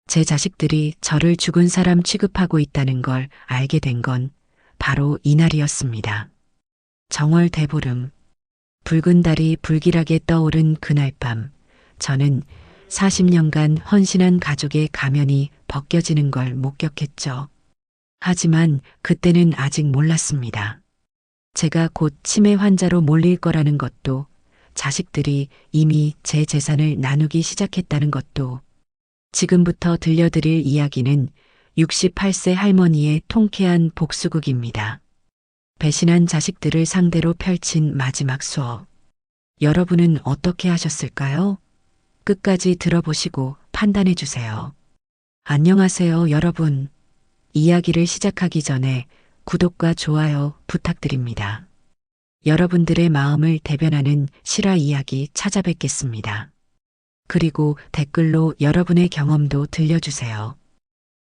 제 자식들이 저를 죽은 사람 취급하고 있다는 걸 알게 된 건 바로 이날이었습니다. 정월 대보름, 붉은 달이 불길하게 떠오른 그날 밤, 저는 40년간 헌신한 가족의 가면이 벗겨지는 걸 목격했죠. 하지만 그때는 아직 몰랐습니다. 제가 곧 치매 환자로 몰릴 거라는 것도, 자식들이 이미 제 재산을 나누기 시작했다는 것도. 지금부터 들려드릴 이야기는 68세 할머니의 통쾌한 복수극입니다. 배신한 자식들을 상대로 펼친 마지막 수업. 여러분은 어떻게 하셨을까요? 끝까지 들어보시고 판단해 주세요. 안녕하세요, 여러분. 이야기를 시작하기 전에 구독과 좋아요 부탁드립니다. 여러분들의 마음을 대변하는 실화 이야기 찾아뵙겠습니다. 그리고 댓글로 여러분의 경험도 들려주세요.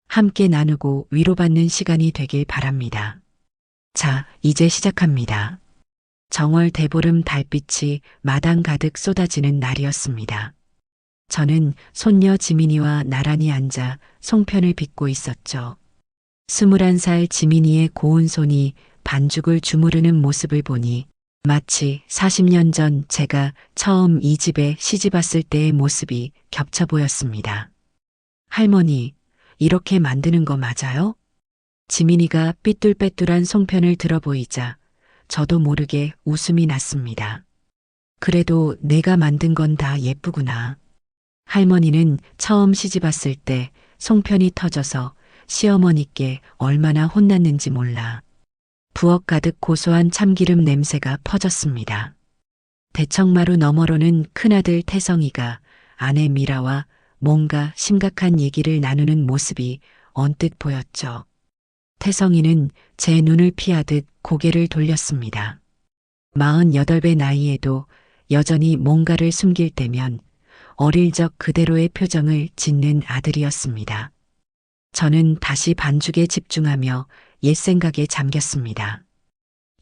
함께 나누고 위로받는 시간이 되길 바랍니다. 자, 이제 시작합니다. 정월 대보름 달빛이 마당 가득 쏟아지는 날이었습니다. 저는 손녀 지민이와 나란히 앉아 송편을 빚고 있었죠. 21살 지민이의 고운 손이 반죽을 주무르는 모습을 보니 마치 40년 전 제가 처음 이 집에 시집 왔을 때의 모습이 겹쳐 보였습니다. 할머니, 이렇게 만드는 거 맞아요? 지민이가 삐뚤빼뚤한 송편을 들어보이자 저도 모르게 웃음이 났습니다. 그래도 내가 만든 건 다 예쁘구나. 할머니는 처음 시집 왔을 때 송편이 터져서 시어머니께 얼마나 혼났는지 몰라. 부엌 가득 고소한 참기름 냄새가 퍼졌습니다. 대청마루 너머로는 큰아들 태성이가 아내 미라와 뭔가 심각한 얘기를 나누는 모습이 언뜻 보였죠. 태성이는 제 눈을 피하듯 고개를 돌렸습니다. 48배 나이에도 여전히 뭔가를 숨길 때면 어릴 적 그대로의 표정을 짓는 아들이었습니다. 저는 다시 반죽에 집중하며 옛 생각에 잠겼습니다.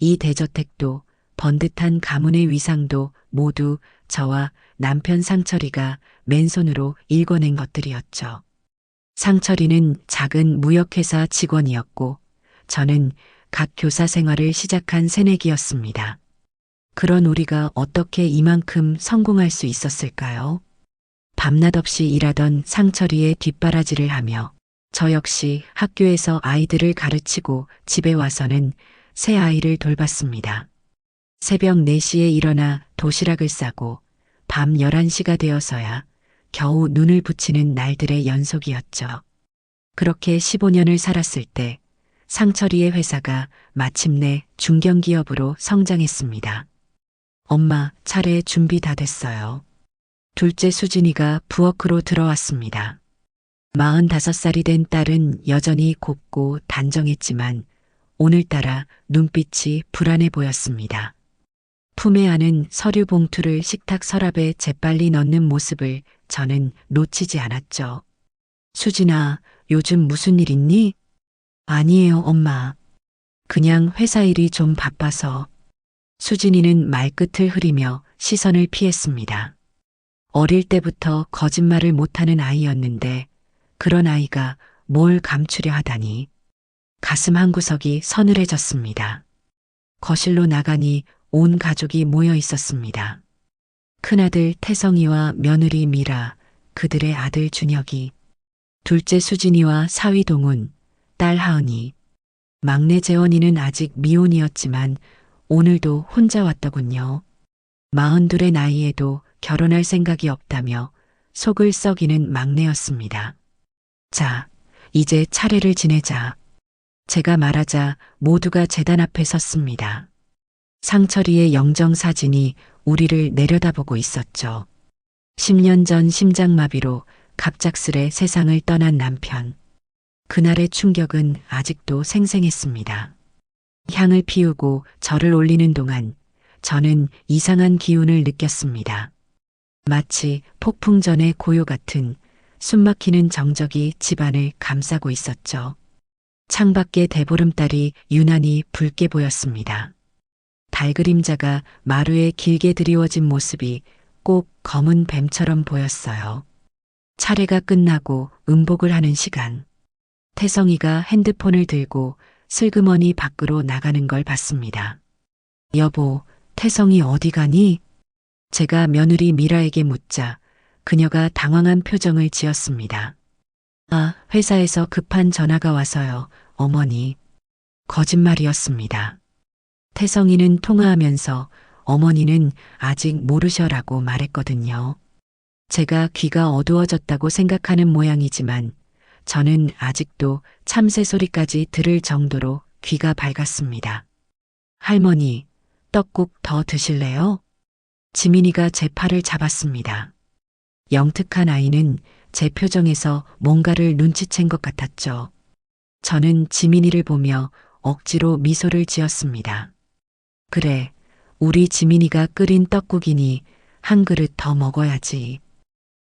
이 대저택도 번듯한 가문의 위상도 모두 저와 남편 상철이가 맨손으로 일궈낸 것들이었죠. 상철이는 작은 무역회사 직원이었고 저는 각 교사 생활을 시작한 새내기였습니다. 그런 우리가 어떻게 이만큼 성공할 수 있었을까요? 밤낮 없이 일하던 상철이의 뒷바라지를 하며 저 역시 학교에서 아이들을 가르치고 집에 와서는 새 아이를 돌봤습니다. 새벽 4시에 일어나 도시락을 싸고 밤 11시가 되어서야 겨우 눈을 붙이는 날들의 연속이었죠. 그렇게 15년을 살았을 때 상철이의 회사가 마침내 중견기업으로 성장했습니다. 엄마, 차례 준비 다 됐어요. 둘째 수진이가 부엌으로 들어왔습니다. 45살이 된 딸은 여전히 곱고 단정했지만 오늘따라 눈빛이 불안해 보였습니다. 품에 안은 서류 봉투를 식탁 서랍에 재빨리 넣는 모습을 저는 놓치지 않았죠. 수진아, 요즘 무슨 일 있니? 아니에요, 엄마. 그냥 회사 일이 좀 바빠서. 수진이는 말끝을 흐리며 시선을 피했습니다. 어릴 때부터 거짓말을 못하는 아이였는데 그런 아이가 뭘 감추려 하다니. 가슴 한구석이 서늘해졌습니다. 거실로 나가니 온 가족이 모여 있었습니다. 큰아들 태성이와 며느리 미라, 그들의 아들 준혁이, 둘째 수진이와 사위 동훈, 딸 하은이, 막내 재원이는 아직 미혼이었지만 오늘도 혼자 왔더군요. 42의 나이에도 결혼할 생각이 없다며 속을 썩이는 막내였습니다. 자, 이제 차례를 지내자. 제가 말하자 모두가 제단 앞에 섰습니다. 상철이의 영정사진이 우리를 내려다보고 있었죠. 10년 전 심장마비로 갑작스레 세상을 떠난 남편. 그날의 충격은 아직도 생생했습니다. 향을 피우고 절을 올리는 동안 저는 이상한 기운을 느꼈습니다. 마치 폭풍 전의 고요 같은 숨막히는 정적이 집안을 감싸고 있었죠. 창밖에 대보름달이 유난히 붉게 보였습니다. 달 그림자가 마루에 길게 드리워진 모습이 꼭 검은 뱀처럼 보였어요. 차례가 끝나고 음복을 하는 시간. 태성이가 핸드폰을 들고 슬그머니 밖으로 나가는 걸 봤습니다. 여보, 태성이 어디 가니? 제가 며느리 미라에게 묻자 그녀가 당황한 표정을 지었습니다. 아, 회사에서 급한 전화가 와서요, 어머니. 거짓말이었습니다. 태성이는 통화하면서 어머니는 아직 모르셔라고 말했거든요. 제가 귀가 어두워졌다고 생각하는 모양이지만 저는 아직도 참새 소리까지 들을 정도로 귀가 밝았습니다. 할머니, 떡국 더 드실래요? 지민이가 제 팔을 잡았습니다. 영특한 아이는 제 표정에서 뭔가를 눈치챈 것 같았죠. 저는 지민이를 보며 억지로 미소를 지었습니다. 그래, 우리 지민이가 끓인 떡국이니 한 그릇 더 먹어야지.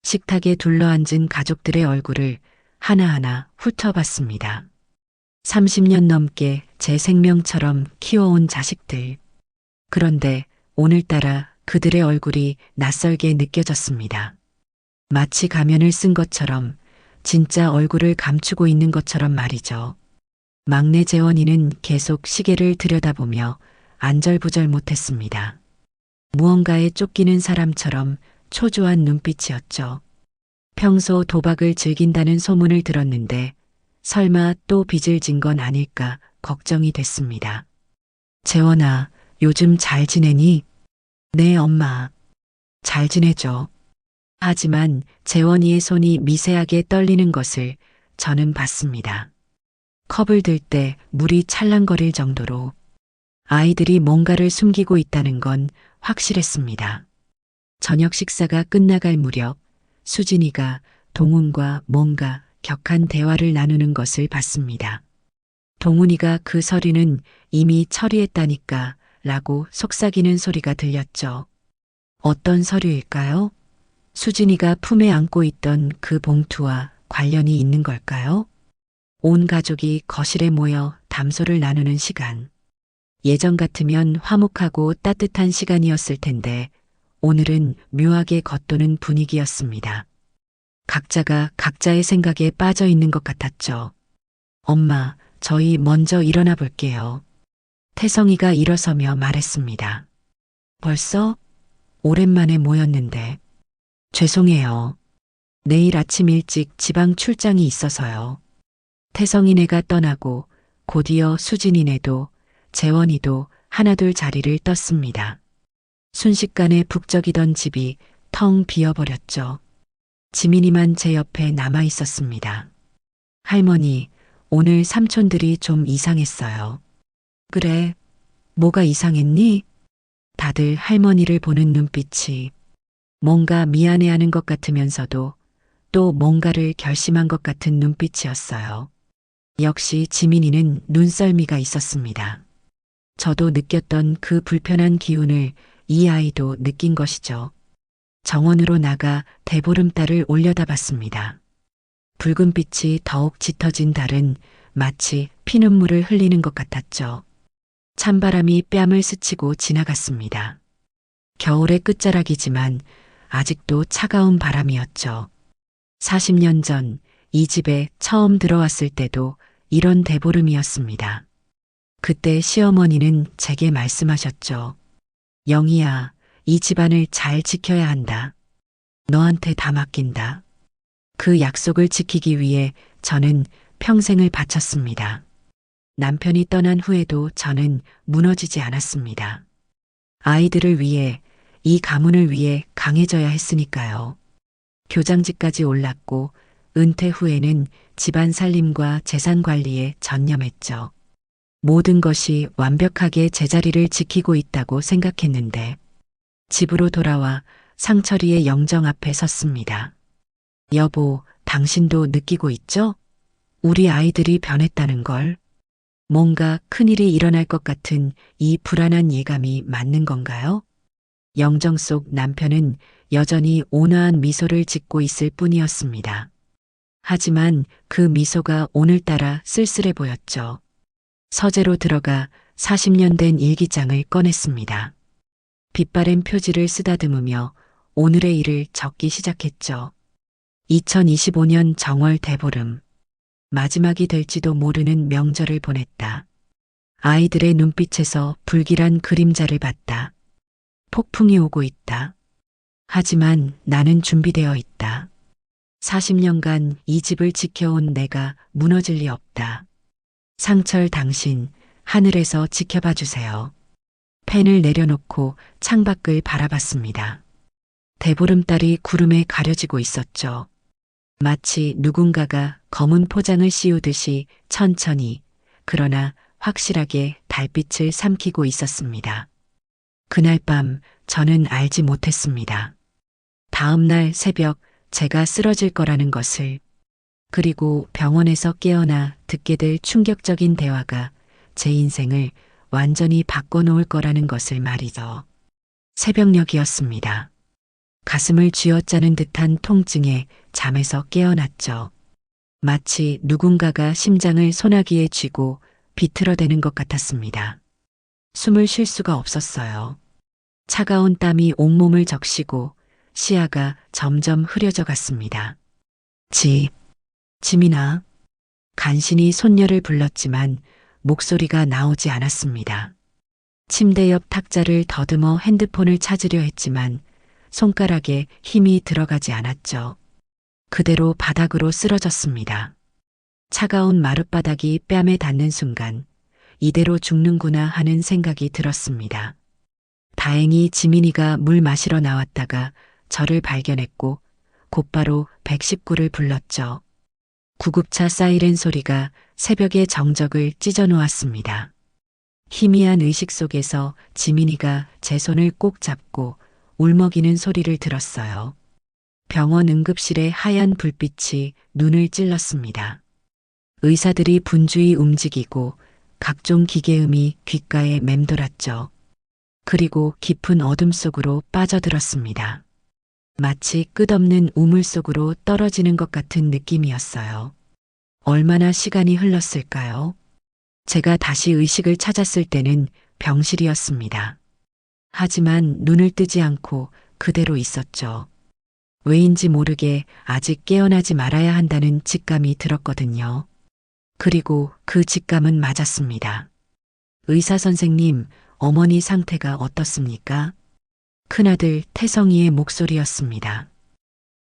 식탁에 둘러앉은 가족들의 얼굴을 하나하나 훑어봤습니다. 30년 넘게 제 생명처럼 키워온 자식들. 그런데 오늘따라 그들의 얼굴이 낯설게 느껴졌습니다. 마치 가면을 쓴 것처럼, 진짜 얼굴을 감추고 있는 것처럼 말이죠. 막내 재원이는 계속 시계를 들여다보며 안절부절 못했습니다. 무언가에 쫓기는 사람처럼 초조한 눈빛이었죠. 평소 도박을 즐긴다는 소문을 들었는데 설마 또 빚을 진 건 아닐까 걱정이 됐습니다. 재원아, 요즘 잘 지내니? 네, 엄마. 잘 지내죠. 하지만 재원이의 손이 미세하게 떨리는 것을 저는 봤습니다. 컵을 들 때 물이 찰랑거릴 정도로 아이들이 뭔가를 숨기고 있다는 건 확실했습니다. 저녁 식사가 끝나갈 무렵 수진이가 동훈과 뭔가 격한 대화를 나누는 것을 봤습니다. 동훈이가 그 서류는 이미 처리했다니까 라고 속삭이는 소리가 들렸죠. 어떤 서류일까요? 수진이가 품에 안고 있던 그 봉투와 관련이 있는 걸까요? 온 가족이 거실에 모여 담소를 나누는 시간. 예전 같으면 화목하고 따뜻한 시간이었을 텐데 오늘은 묘하게 겉도는 분위기였습니다. 각자가 각자의 생각에 빠져 있는 것 같았죠. 엄마, 저희 먼저 일어나 볼게요. 태성이가 일어서며 말했습니다. 벌써? 오랜만에 모였는데. 죄송해요. 내일 아침 일찍 지방 출장이 있어서요. 태성이네가 떠나고 곧이어 수진이네도 재원이도 하나둘 자리를 떴습니다. 순식간에 북적이던 집이 텅 비어버렸죠. 지민이만 제 옆에 남아 있었습니다. 할머니, 오늘 삼촌들이 좀 이상했어요. 그래, 뭐가 이상했니? 다들 할머니를 보는 눈빛이 뭔가 미안해하는 것 같으면서도 또 뭔가를 결심한 것 같은 눈빛이었어요. 역시 지민이는 눈썰미가 있었습니다. 저도 느꼈던 그 불편한 기운을 이 아이도 느낀 것이죠. 정원으로 나가 대보름달을 올려다봤습니다. 붉은 빛이 더욱 짙어진 달은 마치 피눈물을 흘리는 것 같았죠. 찬바람이 뺨을 스치고 지나갔습니다. 겨울의 끝자락이지만 아직도 차가운 바람이었죠. 40년 전 이 집에 처음 들어왔을 때도 이런 대보름이었습니다. 그때 시어머니는 제게 말씀하셨죠. 영희야, 이 집안을 잘 지켜야 한다. 너한테 다 맡긴다. 그 약속을 지키기 위해 저는 평생을 바쳤습니다. 남편이 떠난 후에도 저는 무너지지 않았습니다. 아이들을 위해, 이 가문을 위해 강해져야 했으니까요. 교장직까지 올랐고 은퇴 후에는 집안 살림과 재산 관리에 전념했죠. 모든 것이 완벽하게 제자리를 지키고 있다고 생각했는데 집으로 돌아와 상철이의 영정 앞에 섰습니다. 여보, 당신도 느끼고 있죠? 우리 아이들이 변했다는 걸. 뭔가 큰일이 일어날 것 같은 이 불안한 예감이 맞는 건가요? 영정 속 남편은 여전히 온화한 미소를 짓고 있을 뿐이었습니다. 하지만 그 미소가 오늘따라 쓸쓸해 보였죠. 서재로 들어가 40년 된 일기장을 꺼냈습니다. 빛바랜 표지를 쓰다듬으며 오늘의 일을 적기 시작했죠. 2025년 정월 대보름. 마지막이 될지도 모르는 명절을 보냈다. 아이들의 눈빛에서 불길한 그림자를 봤다. 폭풍이 오고 있다. 하지만 나는 준비되어 있다. 40년간 이 집을 지켜온 내가 무너질 리 없다. 상철 당신, 하늘에서 지켜봐 주세요. 펜을 내려놓고 창밖을 바라봤습니다. 대보름달이 구름에 가려지고 있었죠. 마치 누군가가 검은 포장을 씌우듯이 천천히, 그러나 확실하게 달빛을 삼키고 있었습니다. 그날 밤 저는 알지 못했습니다. 다음 날 새벽 제가 쓰러질 거라는 것을, 그리고 병원에서 깨어나 듣게 될 충격적인 대화가 제 인생을 완전히 바꿔놓을 거라는 것을 말이죠. 새벽녘이었습니다. 가슴을 쥐어짜는 듯한 통증에 잠에서 깨어났죠. 마치 누군가가 심장을 소나기에 쥐고 비틀어대는 것 같았습니다. 숨을 쉴 수가 없었어요. 차가운 땀이 온몸을 적시고 시야가 점점 흐려져 갔습니다. 지민아. 간신히 손녀를 불렀지만 목소리가 나오지 않았습니다. 침대 옆 탁자를 더듬어 핸드폰을 찾으려 했지만 손가락에 힘이 들어가지 않았죠. 그대로 바닥으로 쓰러졌습니다. 차가운 마룻바닥이 뺨에 닿는 순간 이대로 죽는구나 하는 생각이 들었습니다. 다행히 지민이가 물 마시러 나왔다가 저를 발견했고 곧바로 119를 불렀죠. 구급차 사이렌 소리가 새벽의 정적을 찢어 놓았습니다. 희미한 의식 속에서 지민이가 제 손을 꼭 잡고 울먹이는 소리를 들었어요. 병원 응급실의 하얀 불빛이 눈을 찔렀습니다. 의사들이 분주히 움직이고 각종 기계음이 귓가에 맴돌았죠. 그리고 깊은 어둠 속으로 빠져들었습니다. 마치 끝없는 우물 속으로 떨어지는 것 같은 느낌이었어요. 얼마나 시간이 흘렀을까요? 제가 다시 의식을 찾았을 때는 병실이었습니다. 하지만 눈을 뜨지 않고 그대로 있었죠. 왜인지 모르게 아직 깨어나지 말아야 한다는 직감이 들었거든요. 그리고 그 직감은 맞았습니다. 의사 선생님, 어머니 상태가 어떻습니까? 큰아들 태성이의 목소리였습니다.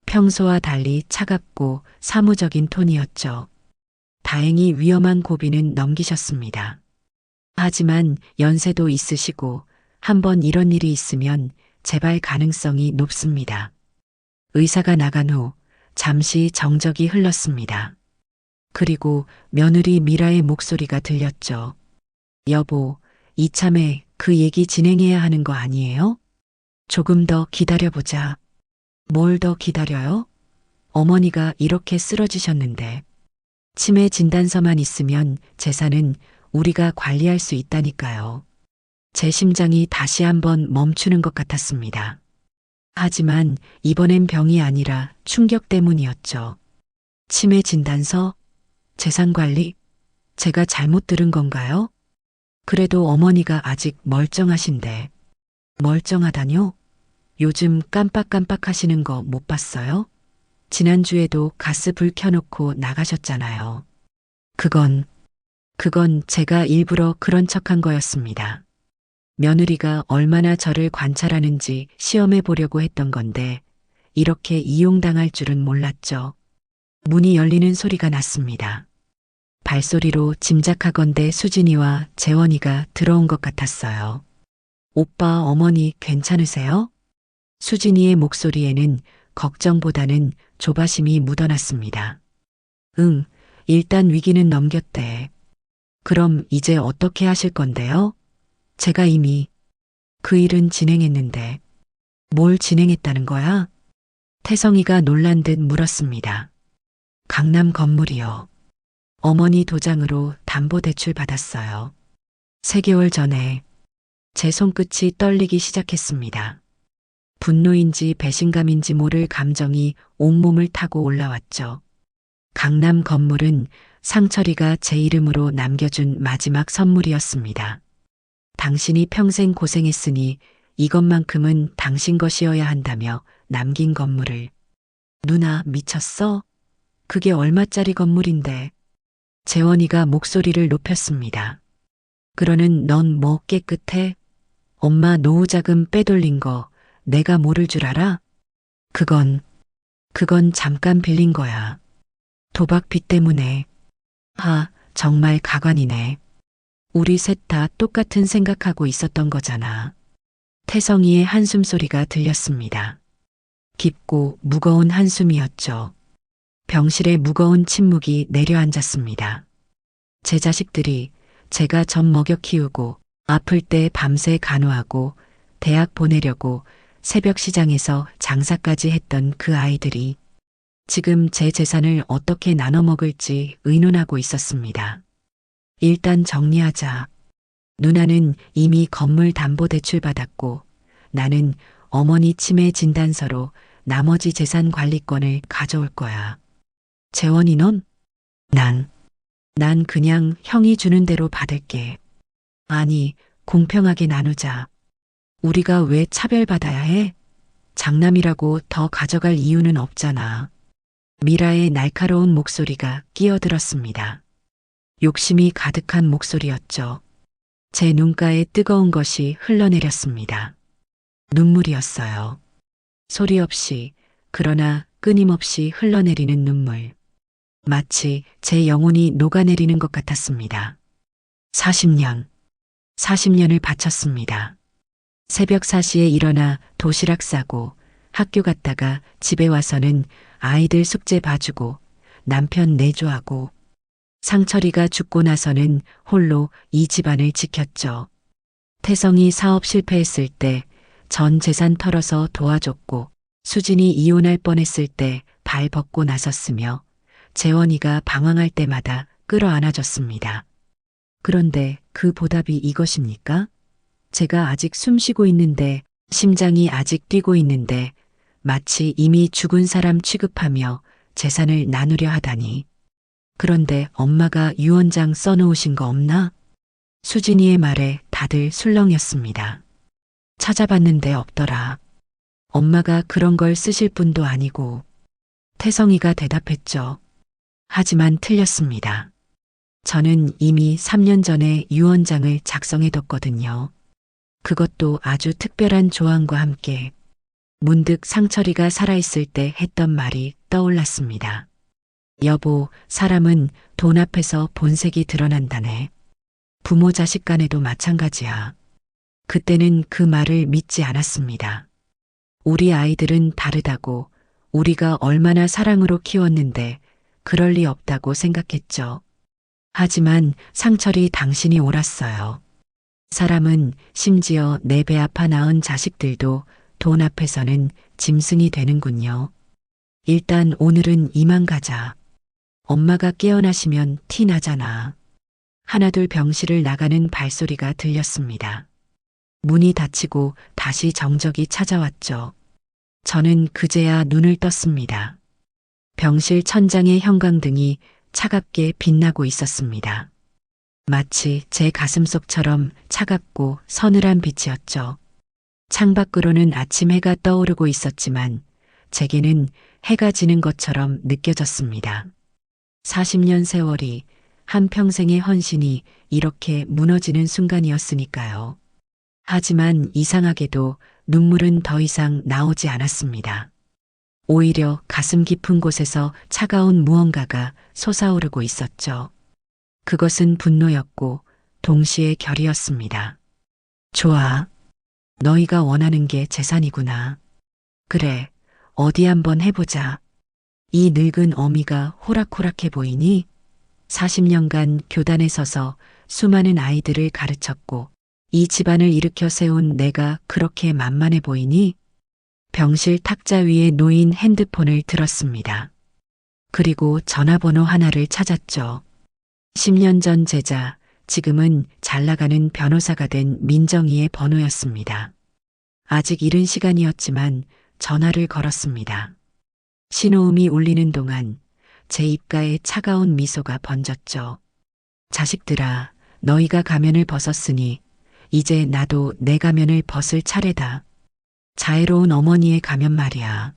평소와 달리 차갑고 사무적인 톤이었죠. 다행히 위험한 고비는 넘기셨습니다. 하지만 연세도 있으시고 한번 이런 일이 있으면 재발 가능성이 높습니다. 의사가 나간 후 잠시 정적이 흘렀습니다. 그리고 며느리 미라의 목소리가 들렸죠. 여보, 이참에 그 얘기 진행해야 하는 거 아니에요? 조금 더 기다려보자. 뭘 더 기다려요? 어머니가 이렇게 쓰러지셨는데. 치매 진단서만 있으면 재산은 우리가 관리할 수 있다니까요. 제 심장이 다시 한번 멈추는 것 같았습니다. 하지만 이번엔 병이 아니라 충격 때문이었죠. 치매 진단서? 재산 관리? 제가 잘못 들은 건가요? 그래도 어머니가 아직 멀쩡하신데. 멀쩡하다뇨? 요즘 깜빡깜빡 하시는 거 못 봤어요? 지난주에도 가스 불 켜놓고 나가셨잖아요. 그건 제가 일부러 그런 척한 거였습니다. 며느리가 얼마나 저를 관찰하는지 시험해 보려고 했던 건데 이렇게 이용당할 줄은 몰랐죠. 문이 열리는 소리가 났습니다. 발소리로 짐작하건대 수진이와 재원이가 들어온 것 같았어요. 오빠, 어머니 괜찮으세요? 수진이의 목소리에는 걱정보다는 조바심이 묻어났습니다. 응, 일단 위기는 넘겼대. 그럼 이제 어떻게 하실 건데요? 제가 이미 그 일은 진행했는데. 뭘 진행했다는 거야? 태성이가 놀란 듯 물었습니다. 강남 건물이요. 어머니 도장으로 담보대출 받았어요. 3개월 전에. 제 손끝이 떨리기 시작했습니다. 분노인지 배신감인지 모를 감정이 온몸을 타고 올라왔죠. 강남 건물은 상철이가 제 이름으로 남겨준 마지막 선물이었습니다. 당신이 평생 고생했으니 이것만큼은 당신 것이어야 한다며 남긴 건물을 누나 미쳤어? 그게 얼마짜리 건물인데. 재원이가 목소리를 높였습니다. 그러는 넌 뭐 깨끗해? 엄마 노후자금 빼돌린 거 내가 모를 줄 알아? 그건 잠깐 빌린 거야. 도박빚 때문에. 정말 가관이네. 우리 셋 다 똑같은 생각하고 있었던 거잖아. 태성이의 한숨 소리가 들렸습니다. 깊고 무거운 한숨이었죠. 병실에 무거운 침묵이 내려앉았습니다. 제 자식들이 제가 젖 먹여 키우고 아플 때 밤새 간호하고 대학 보내려고 새벽 시장에서 장사까지 했던 그 아이들이 지금 제 재산을 어떻게 나눠 먹을지 의논하고 있었습니다. 일단 정리하자. 누나는 이미 건물 담보대출 받았고 나는 어머니 치매 진단서로 나머지 재산 관리권을 가져올 거야. 재원이 넌? 난 그냥 형이 주는 대로 받을게. 아니, 공평하게 나누자. 우리가 왜 차별받아야 해? 장남이라고 더 가져갈 이유는 없잖아. 미라의 날카로운 목소리가 끼어들었습니다. 욕심이 가득한 목소리였죠. 제 눈가에 뜨거운 것이 흘러내렸습니다. 눈물이었어요. 소리 없이, 그러나 끊임없이 흘러내리는 눈물. 마치 제 영혼이 녹아내리는 것 같았습니다. 40년을 바쳤습니다. 새벽 4시에 일어나 도시락 싸고 학교 갔다가 집에 와서는 아이들 숙제 봐주고 남편 내조하고 상철이가 죽고 나서는 홀로 이 집안을 지켰죠. 태성이 사업 실패했을 때 전 재산 털어서 도와줬고 수진이 이혼할 뻔했을 때 발 벗고 나섰으며 재원이가 방황할 때마다 끌어안아줬습니다. 그런데 그 보답이 이것입니까? 제가 아직 숨쉬고 있는데 심장이 아직 뛰고 있는데 마치 이미 죽은 사람 취급하며 재산을 나누려 하다니. 그런데 엄마가 유언장 써놓으신 거 없나? 수진이의 말에 다들 술렁였습니다. 찾아봤는데 없더라. 엄마가 그런 걸 쓰실 분도 아니고. 태성이가 대답했죠. 하지만 틀렸습니다. 저는 이미 3년 전에 유언장을 작성해뒀거든요. 그것도 아주 특별한 조항과 함께. 문득 상철이가 살아있을 때 했던 말이 떠올랐습니다. 여보, 사람은 돈 앞에서 본색이 드러난다네. 부모 자식 간에도 마찬가지야. 그때는 그 말을 믿지 않았습니다. 우리 아이들은 다르다고, 우리가 얼마나 사랑으로 키웠는데 그럴 리 없다고 생각했죠. 하지만 상철이 당신이 옳았어요. 사람은 심지어 내 배 아파 낳은 자식들도 돈 앞에서는 짐승이 되는군요. 일단 오늘은 이만 가자. 엄마가 깨어나시면 티 나잖아. 하나둘 병실을 나가는 발소리가 들렸습니다. 문이 닫히고 다시 정적이 찾아왔죠. 저는 그제야 눈을 떴습니다. 병실 천장의 형광등이 차갑게 빛나고 있었습니다. 마치 제 가슴속처럼 차갑고 서늘한 빛이었죠. 창밖으로는 아침 해가 떠오르고 있었지만 제게는 해가 지는 것처럼 느껴졌습니다. 40년 세월이, 한평생의 헌신이 이렇게 무너지는 순간이었으니까요. 하지만 이상하게도 눈물은 더 이상 나오지 않았습니다. 오히려 가슴 깊은 곳에서 차가운 무언가가 솟아오르고 있었죠. 그것은 분노였고 동시에 결이었습니다. 좋아. 너희가 원하는 게 재산이구나. 그래, 어디 한번 해보자. 이 늙은 어미가 호락호락해 보이니? 40년간 교단에 서서 수많은 아이들을 가르쳤고 이 집안을 일으켜 세운 내가 그렇게 만만해 보이니? 병실 탁자 위에 놓인 핸드폰을 들었습니다. 그리고 전화번호 하나를 찾았죠. 10년 전 제자, 지금은 잘 나가는 변호사가 된 민정이의 번호였습니다. 아직 이른 시간이었지만 전화를 걸었습니다. 신호음이 울리는 동안 제 입가에 차가운 미소가 번졌죠. 자식들아, 너희가 가면을 벗었으니 이제 나도 내 가면을 벗을 차례다. 자애로운 어머니의 가면 말이야.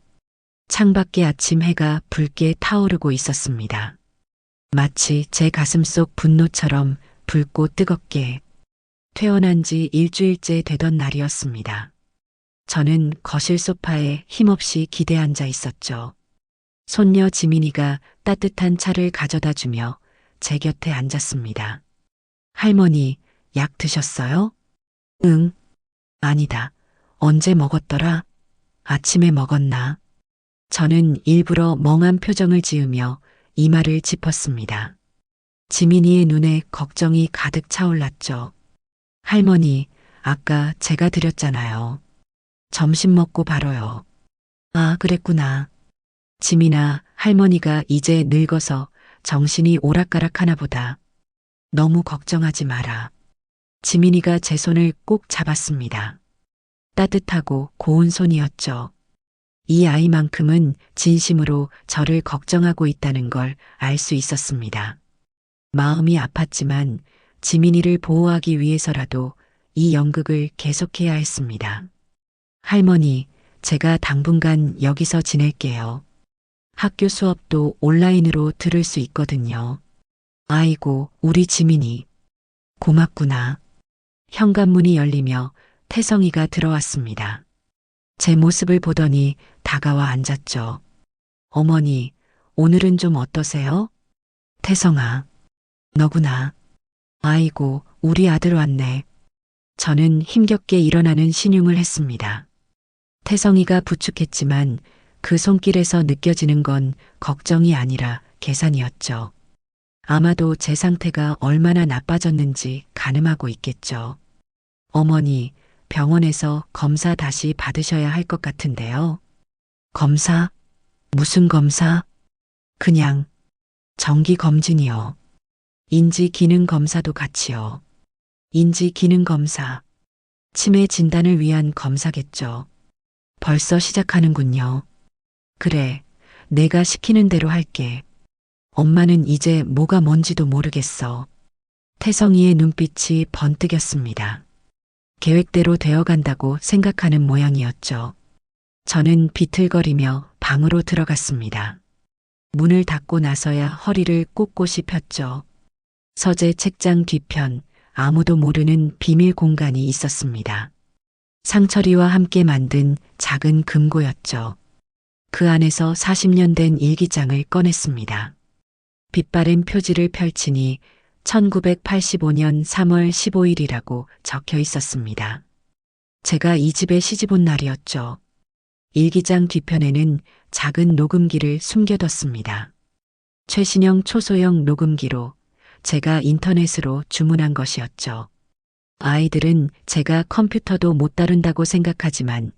창밖에 아침 해가 붉게 타오르고 있었습니다. 마치 제 가슴 속 분노처럼 붉고 뜨겁게. 퇴원한 지 일주일째 되던 날이었습니다. 저는 거실 소파에 힘없이 기대 앉아 있었죠. 손녀 지민이가 따뜻한 차를 가져다 주며 제 곁에 앉았습니다. 할머니, 약 드셨어요? 응. 아니다. 언제 먹었더라? 아침에 먹었나? 저는 일부러 멍한 표정을 지으며 이마를 짚었습니다. 지민이의 눈에 걱정이 가득 차올랐죠. 할머니, 아까 제가 드렸잖아요. 점심 먹고 바로요. 아, 그랬구나. 지민아, 할머니가 이제 늙어서 정신이 오락가락하나 보다. 너무 걱정하지 마라. 지민이가 제 손을 꼭 잡았습니다. 따뜻하고 고운 손이었죠. 이 아이만큼은 진심으로 저를 걱정하고 있다는 걸 알 수 있었습니다. 마음이 아팠지만 지민이를 보호하기 위해서라도 이 연극을 계속해야 했습니다. 할머니, 제가 당분간 여기서 지낼게요. 학교 수업도 온라인으로 들을 수 있거든요. 아이고, 우리 지민이. 고맙구나. 현관문이 열리며 태성이가 들어왔습니다. 제 모습을 보더니 다가와 앉았죠. 어머니, 오늘은 좀 어떠세요? 태성아, 너구나. 아이고, 우리 아들 왔네. 저는 힘겹게 일어나는 신용을 했습니다. 태성이가 부축했지만 그 손길에서 느껴지는 건 걱정이 아니라 계산이었죠. 아마도 제 상태가 얼마나 나빠졌는지 가늠하고 있겠죠. 어머니, 병원에서 검사 다시 받으셔야 할 것 같은데요. 검사? 무슨 검사? 그냥 정기 검진이요. 인지 기능 검사도 같이요. 인지 기능 검사. 치매 진단을 위한 검사겠죠. 벌써 시작하는군요. 그래, 내가 시키는 대로 할게. 엄마는 이제 뭐가 뭔지도 모르겠어. 태성이의 눈빛이 번뜩였습니다. 계획대로 되어간다고 생각하는 모양이었죠. 저는 비틀거리며 방으로 들어갔습니다. 문을 닫고 나서야 허리를 꼿꼿이 폈죠. 서재 책장 뒤편 아무도 모르는 비밀 공간이 있었습니다. 상철이와 함께 만든 작은 금고였죠. 그 안에서 40년 된 일기장을 꺼냈습니다. 빛바랜 표지를 펼치니 1985년 3월 15일이라고 적혀 있었습니다. 제가 이 집에 시집 온 날이었죠. 일기장 뒤편에는 작은 녹음기를 숨겨뒀습니다. 최신형 초소형 녹음기로 제가 인터넷으로 주문한 것이었죠. 아이들은 제가 컴퓨터도 못 다룬다고 생각하지만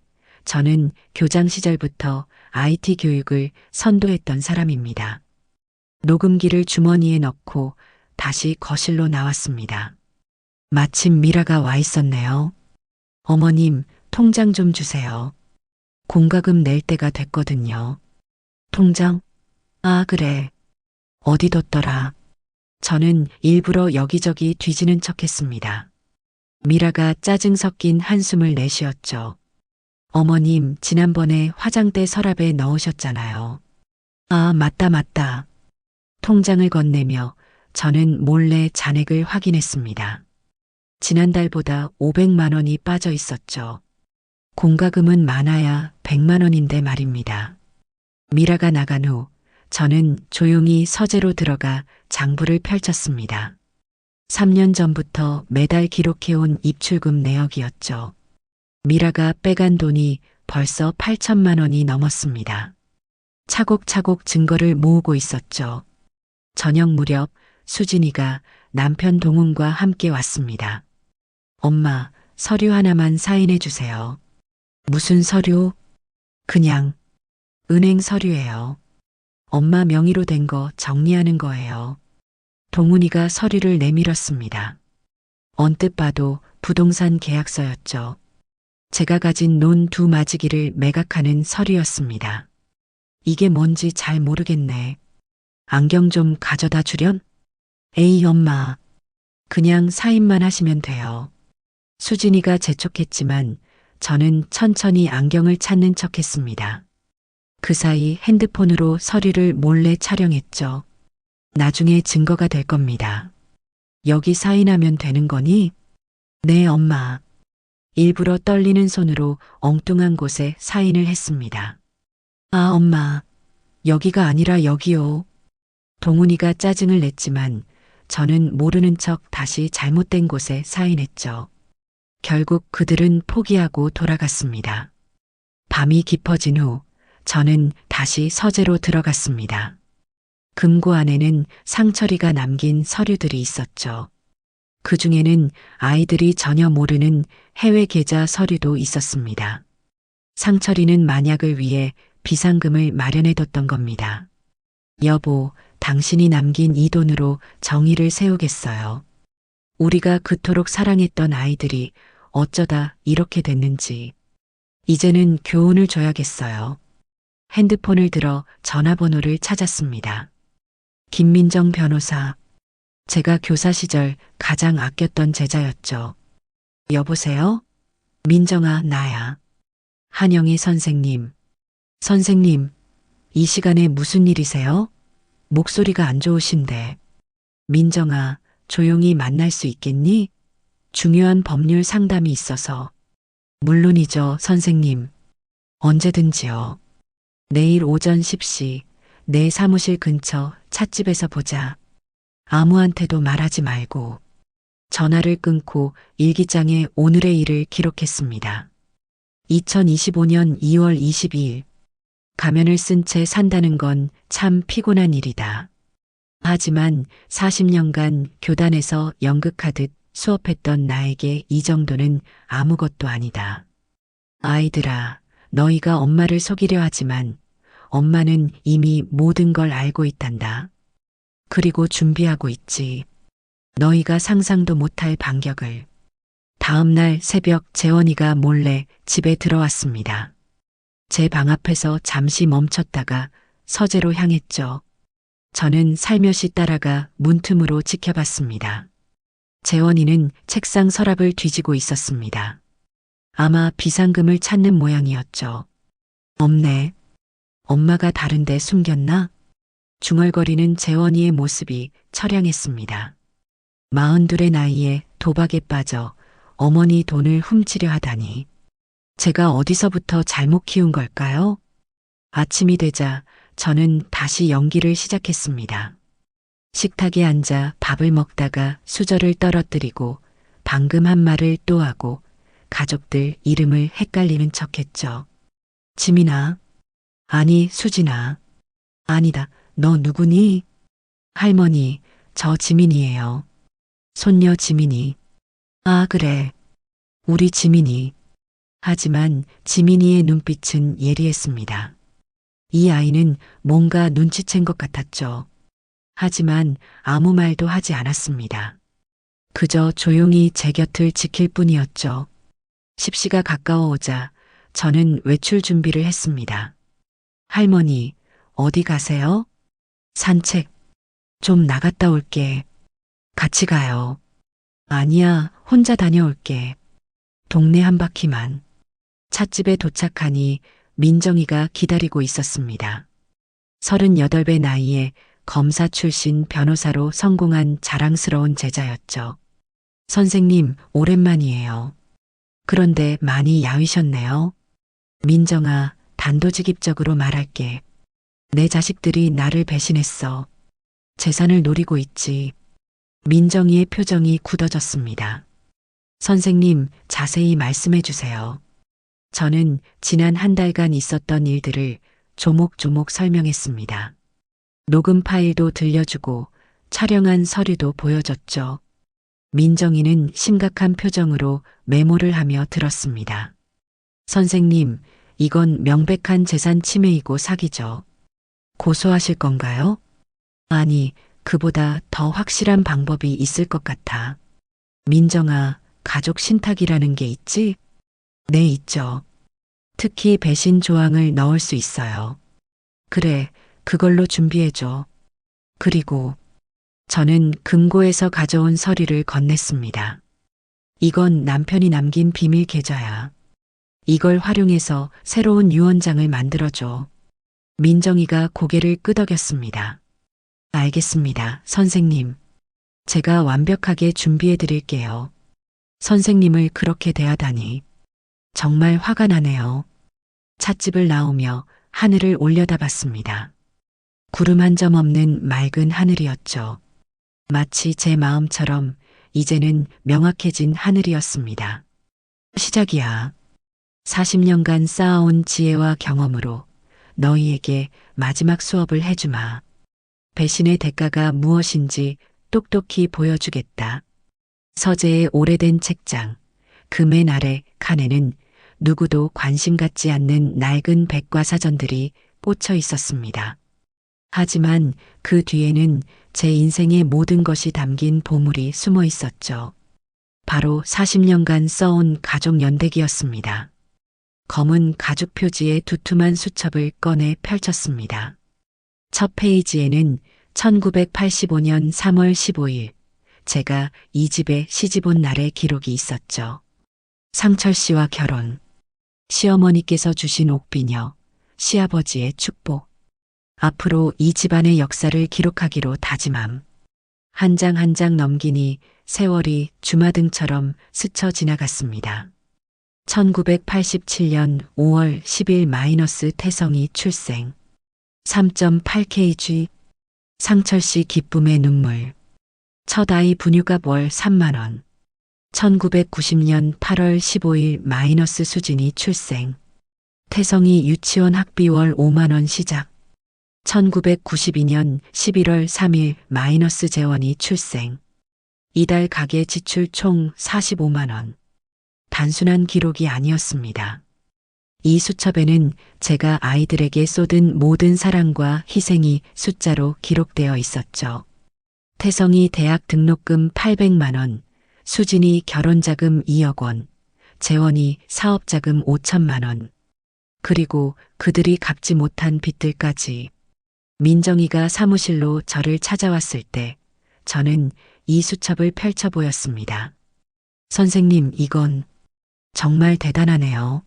저는 교장 시절부터 IT 교육을 선도했던 사람입니다. 녹음기를 주머니에 넣고 다시 거실로 나왔습니다. 마침 미라가 와 있었네요. 어머님, 통장 좀 주세요. 공과금 낼 때가 됐거든요. 통장? 아, 그래. 어디 뒀더라. 저는 일부러 여기저기 뒤지는 척했습니다. 미라가 짜증 섞인 한숨을 내쉬었죠. 어머님, 지난번에 화장대 서랍에 넣으셨잖아요. 아, 맞다. 통장을 건네며 저는 몰래 잔액을 확인했습니다. 지난달보다 500만 원이 빠져 있었죠. 공과금은 많아야 100만 원인데 말입니다. 미라가 나간 후 저는 조용히 서재로 들어가 장부를 펼쳤습니다. 3년 전부터 매달 기록해온 입출금 내역이었죠. 미라가 빼간 돈이 벌써 8천만 원이 넘었습니다. 차곡차곡 증거를 모으고 있었죠. 저녁 무렵 수진이가 남편 동훈과 함께 왔습니다. 엄마, 서류 하나만 사인해 주세요. 무슨 서류? 그냥 은행 서류예요. 엄마 명의로 된 거 정리하는 거예요. 동훈이가 서류를 내밀었습니다. 언뜻 봐도 부동산 계약서였죠. 제가 가진 논 2마지기를 매각하는 서류였습니다. 이게 뭔지 잘 모르겠네. 안경 좀 가져다 주련? 에이, 엄마. 그냥 사인만 하시면 돼요. 수진이가 재촉했지만 저는 천천히 안경을 찾는 척했습니다. 그 사이 핸드폰으로 서류를 몰래 촬영했죠. 나중에 증거가 될 겁니다. 여기 사인하면 되는 거니? 네, 엄마. 일부러 떨리는 손으로 엉뚱한 곳에 사인을 했습니다. 아, 엄마. 여기가 아니라 여기요. 동훈이가 짜증을 냈지만 저는 모르는 척 다시 잘못된 곳에 사인했죠. 결국 그들은 포기하고 돌아갔습니다. 밤이 깊어진 후 저는 다시 서재로 들어갔습니다. 금고 안에는 상철이가 남긴 서류들이 있었죠. 그 중에는 아이들이 전혀 모르는 해외 계좌 서류도 있었습니다. 상철이는 만약을 위해 비상금을 마련해뒀던 겁니다. 여보, 당신이 남긴 이 돈으로 정의를 세우겠어요. 우리가 그토록 사랑했던 아이들이 어쩌다 이렇게 됐는지. 이제는 교훈을 줘야겠어요. 핸드폰을 들어 전화번호를 찾았습니다. 김민정 변호사. 제가 교사 시절 가장 아꼈던 제자였죠. 여보세요? 민정아, 나야. 한영희 선생님. 선생님, 이 시간에 무슨 일이세요? 목소리가 안 좋으신데. 민정아, 조용히 만날 수 있겠니? 중요한 법률 상담이 있어서. 물론이죠, 선생님. 언제든지요. 내일 오전 10시 내 사무실 근처 찻집에서 보자. 아무한테도 말하지 말고. 전화를 끊고 일기장에 오늘의 일을 기록했습니다. 2025년 2월 22일. 가면을 쓴 채 산다는 건 참 피곤한 일이다. 하지만 40년간 교단에서 연극하듯 수업했던 나에게 이 정도는 아무것도 아니다. 아이들아, 너희가 엄마를 속이려 하지만 엄마는 이미 모든 걸 알고 있단다. 그리고 준비하고 있지. 너희가 상상도 못할 반격을. 다음 날 새벽 재원이가 몰래 집에 들어왔습니다. 제 방 앞에서 잠시 멈췄다가 서재로 향했죠. 저는 살며시 따라가 문틈으로 지켜봤습니다. 재원이는 책상 서랍을 뒤지고 있었습니다. 아마 비상금을 찾는 모양이었죠. 없네. 엄마가 다른데 숨겼나? 중얼거리는 재원이의 모습이 처량했습니다. 42의 나이에 도박에 빠져 어머니 돈을 훔치려 하다니. 제가 어디서부터 잘못 키운 걸까요? 아침이 되자 저는 다시 연기를 시작했습니다. 식탁에 앉아 밥을 먹다가 수저를 떨어뜨리고 방금 한 말을 또 하고 가족들 이름을 헷갈리는 척했죠. 지민아. 아니, 수진아. 아니다. 너 누구니? 할머니, 저 지민이에요. 손녀 지민이. 아, 그래. 우리 지민이. 하지만 지민이의 눈빛은 예리했습니다. 이 아이는 뭔가 눈치챈 것 같았죠. 하지만 아무 말도 하지 않았습니다. 그저 조용히 제 곁을 지킬 뿐이었죠. 십시가 가까워오자 저는 외출 준비를 했습니다. 할머니, 어디 가세요? 산책. 좀 나갔다 올게. 같이 가요. 아니야, 혼자 다녀올게. 동네 한 바퀴만. 찻집에 도착하니 민정이가 기다리고 있었습니다. 38배 나이에 검사 출신 변호사로 성공한 자랑스러운 제자였죠. 선생님, 오랜만이에요. 그런데 많이 야위셨네요. 민정아, 단도직입적으로 말할게. 내 자식들이 나를 배신했어. 재산을 노리고 있지. 민정이의 표정이 굳어졌습니다. 선생님, 자세히 말씀해 주세요. 저는 지난 한 달간 있었던 일들을 조목조목 설명했습니다. 녹음 파일도 들려주고 촬영한 서류도 보여줬죠. 민정이는 심각한 표정으로 메모를 하며 들었습니다. 선생님, 이건 명백한 재산 침해이고 사기죠. 고소하실 건가요? 아니, 그보다 더 확실한 방법이 있을 것 같아. 민정아, 가족 신탁이라는 게 있지? 네, 있죠. 특히 배신 조항을 넣을 수 있어요. 그래, 그걸로 준비해줘. 그리고 저는 금고에서 가져온 서류를 건넸습니다. 이건 남편이 남긴 비밀 계좌야. 이걸 활용해서 새로운 유언장을 만들어줘. 민정이가 고개를 끄덕였습니다. 알겠습니다, 선생님. 제가 완벽하게 준비해 드릴게요. 선생님을 그렇게 대하다니. 정말 화가 나네요. 찻집을 나오며 하늘을 올려다봤습니다. 구름 한 점 없는 맑은 하늘이었죠. 마치 제 마음처럼 이제는 명확해진 하늘이었습니다. 시작이야. 40년간 쌓아온 지혜와 경험으로 너희에게 마지막 수업을 해주마. 배신의 대가가 무엇인지 똑똑히 보여주겠다. 서재의 오래된 책장, 그 맨 아래 칸에는 누구도 관심 갖지 않는 낡은 백과사전들이 꽂혀 있었습니다. 하지만 그 뒤에는 제 인생의 모든 것이 담긴 보물이 숨어 있었죠. 바로 40년간 써온 가족 연대기였습니다. 검은 가죽 표지의 두툼한 수첩을 꺼내 펼쳤습니다. 첫 페이지에는 1985년 3월 15일 제가 이 집에 시집 온 날의 기록이 있었죠. 상철 씨와 결혼, 시어머니께서 주신 옥비녀, 시아버지의 축복, 앞으로 이 집안의 역사를 기록하기로 다짐함. 한 장 한 장 넘기니 세월이 주마등처럼 스쳐 지나갔습니다. 1987년 5월 10일 마이너스 태성이 출생. 3.8kg. 상철 씨 기쁨의 눈물. 첫 아이 분유값 월 3만 원. 1990년 8월 15일 마이너스 수진이 출생. 태성이 유치원 학비 월 5만 원 시작. 1992년 11월 3일 마이너스 재원이 출생. 이달 가계 지출 총 45만 원. 단순한 기록이 아니었습니다. 이 수첩에는 제가 아이들에게 쏟은 모든 사랑과 희생이 숫자로 기록되어 있었죠. 태성이 대학 등록금 800만 원, 수진이 결혼자금 2억 원, 재원이 사업자금 5천만 원, 그리고 그들이 갚지 못한 빚들까지. 민정이가 사무실로 저를 찾아왔을 때 저는 이 수첩을 펼쳐 보였습니다. 선생님, 이건 정말 대단하네요.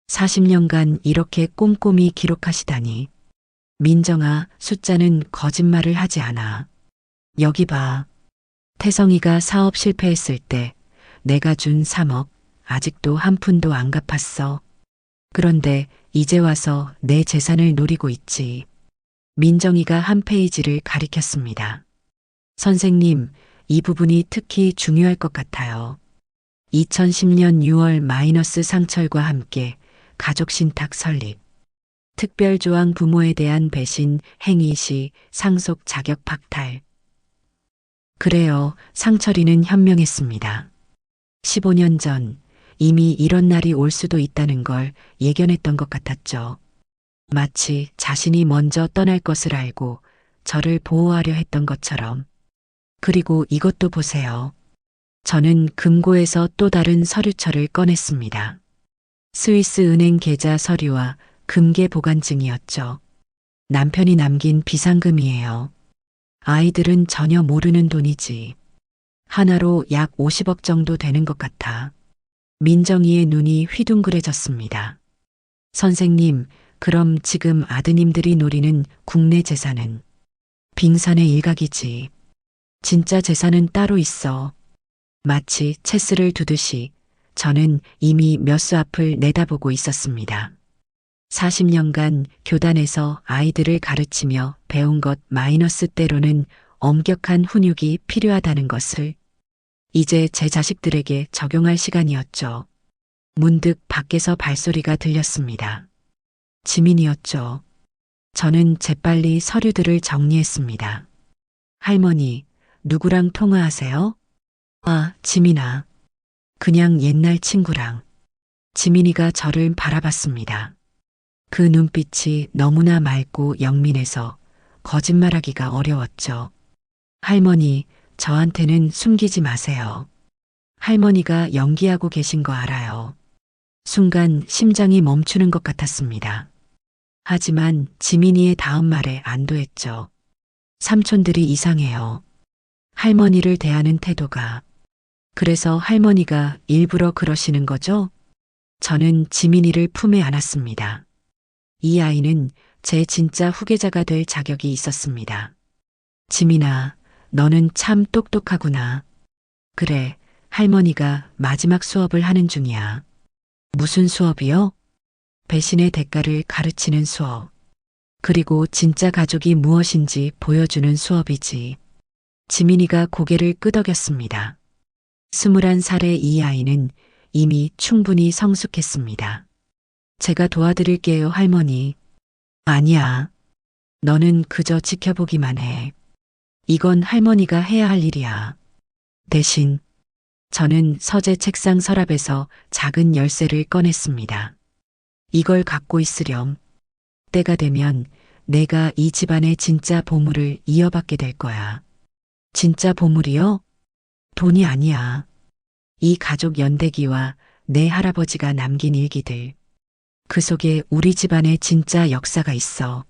40년간 이렇게 꼼꼼히 기록하시다니. 민정아, 숫자는 거짓말을 하지 않아. 여기 봐. 태성이가 사업 실패했을 때 내가 준 3억 아직도 한 푼도 안 갚았어. 그런데 이제 와서 내 재산을 노리고 있지. 민정이가 한 페이지를 가리켰습니다. 선생님, 이 부분이 특히 중요할 것 같아요. 2010년 6월 마이너스 상철과 함께 가족 신탁 설립. 특별조항 부모에 대한 배신 행위 시 상속 자격 박탈. 그래요, 상철이는 현명했습니다. 15년 전 이미 이런 날이 올 수도 있다는 걸 예견했던 것 같았죠. 마치 자신이 먼저 떠날 것을 알고 저를 보호하려 했던 것처럼. 그리고 이것도 보세요. 저는 금고에서 또 다른 서류철을 꺼냈습니다. 스위스 은행 계좌 서류와 금괴 보관증이었죠. 남편이 남긴 비상금이에요. 아이들은 전혀 모르는 돈이지. 하나로 약 50억 정도 되는 것 같아. 민정이의 눈이 휘둥그레졌습니다. 선생님, 그럼 지금 아드님들이 노리는 국내 재산은 빙산의 일각이지. 진짜 재산은 따로 있어. 마치 체스를 두듯이 저는 이미 몇 수 앞을 내다보고 있었습니다. 40년간 교단에서 아이들을 가르치며 배운 것 마이너스 때로는 엄격한 훈육이 필요하다는 것을 이제 제 자식들에게 적용할 시간이었죠. 문득 밖에서 발소리가 들렸습니다. 지민이었죠. 저는 재빨리 서류들을 정리했습니다. 할머니, 누구랑 통화하세요? 아, 지민아. 그냥 옛날 친구랑. 지민이가 저를 바라봤습니다. 그 눈빛이 너무나 맑고 영민해서 거짓말하기가 어려웠죠. 할머니, 저한테는 숨기지 마세요. 할머니가 연기하고 계신 거 알아요. 순간 심장이 멈추는 것 같았습니다. 하지만 지민이의 다음 말에 안도했죠. 삼촌들이 이상해요. 할머니를 대하는 태도가. 그래서 할머니가 일부러 그러시는 거죠? 저는 지민이를 품에 안았습니다. 이 아이는 제 진짜 후계자가 될 자격이 있었습니다. 지민아, 너는 참 똑똑하구나. 그래, 할머니가 마지막 수업을 하는 중이야. 무슨 수업이요? 배신의 대가를 가르치는 수업. 그리고 진짜 가족이 무엇인지 보여주는 수업이지. 지민이가 고개를 끄덕였습니다. 21살의 이 아이는 이미 충분히 성숙했습니다. 제가 도와드릴게요, 할머니. 아니야. 너는 그저 지켜보기만 해. 이건 할머니가 해야 할 일이야. 대신 저는 서재 책상 서랍에서 작은 열쇠를 꺼냈습니다. 이걸 갖고 있으렴. 때가 되면 내가 이 집안의 진짜 보물을 이어받게 될 거야. 진짜 보물이요? 돈이 아니야. 이 가족 연대기와 내 할아버지가 남긴 일기들. 그 속에 우리 집안의 진짜 역사가 있어.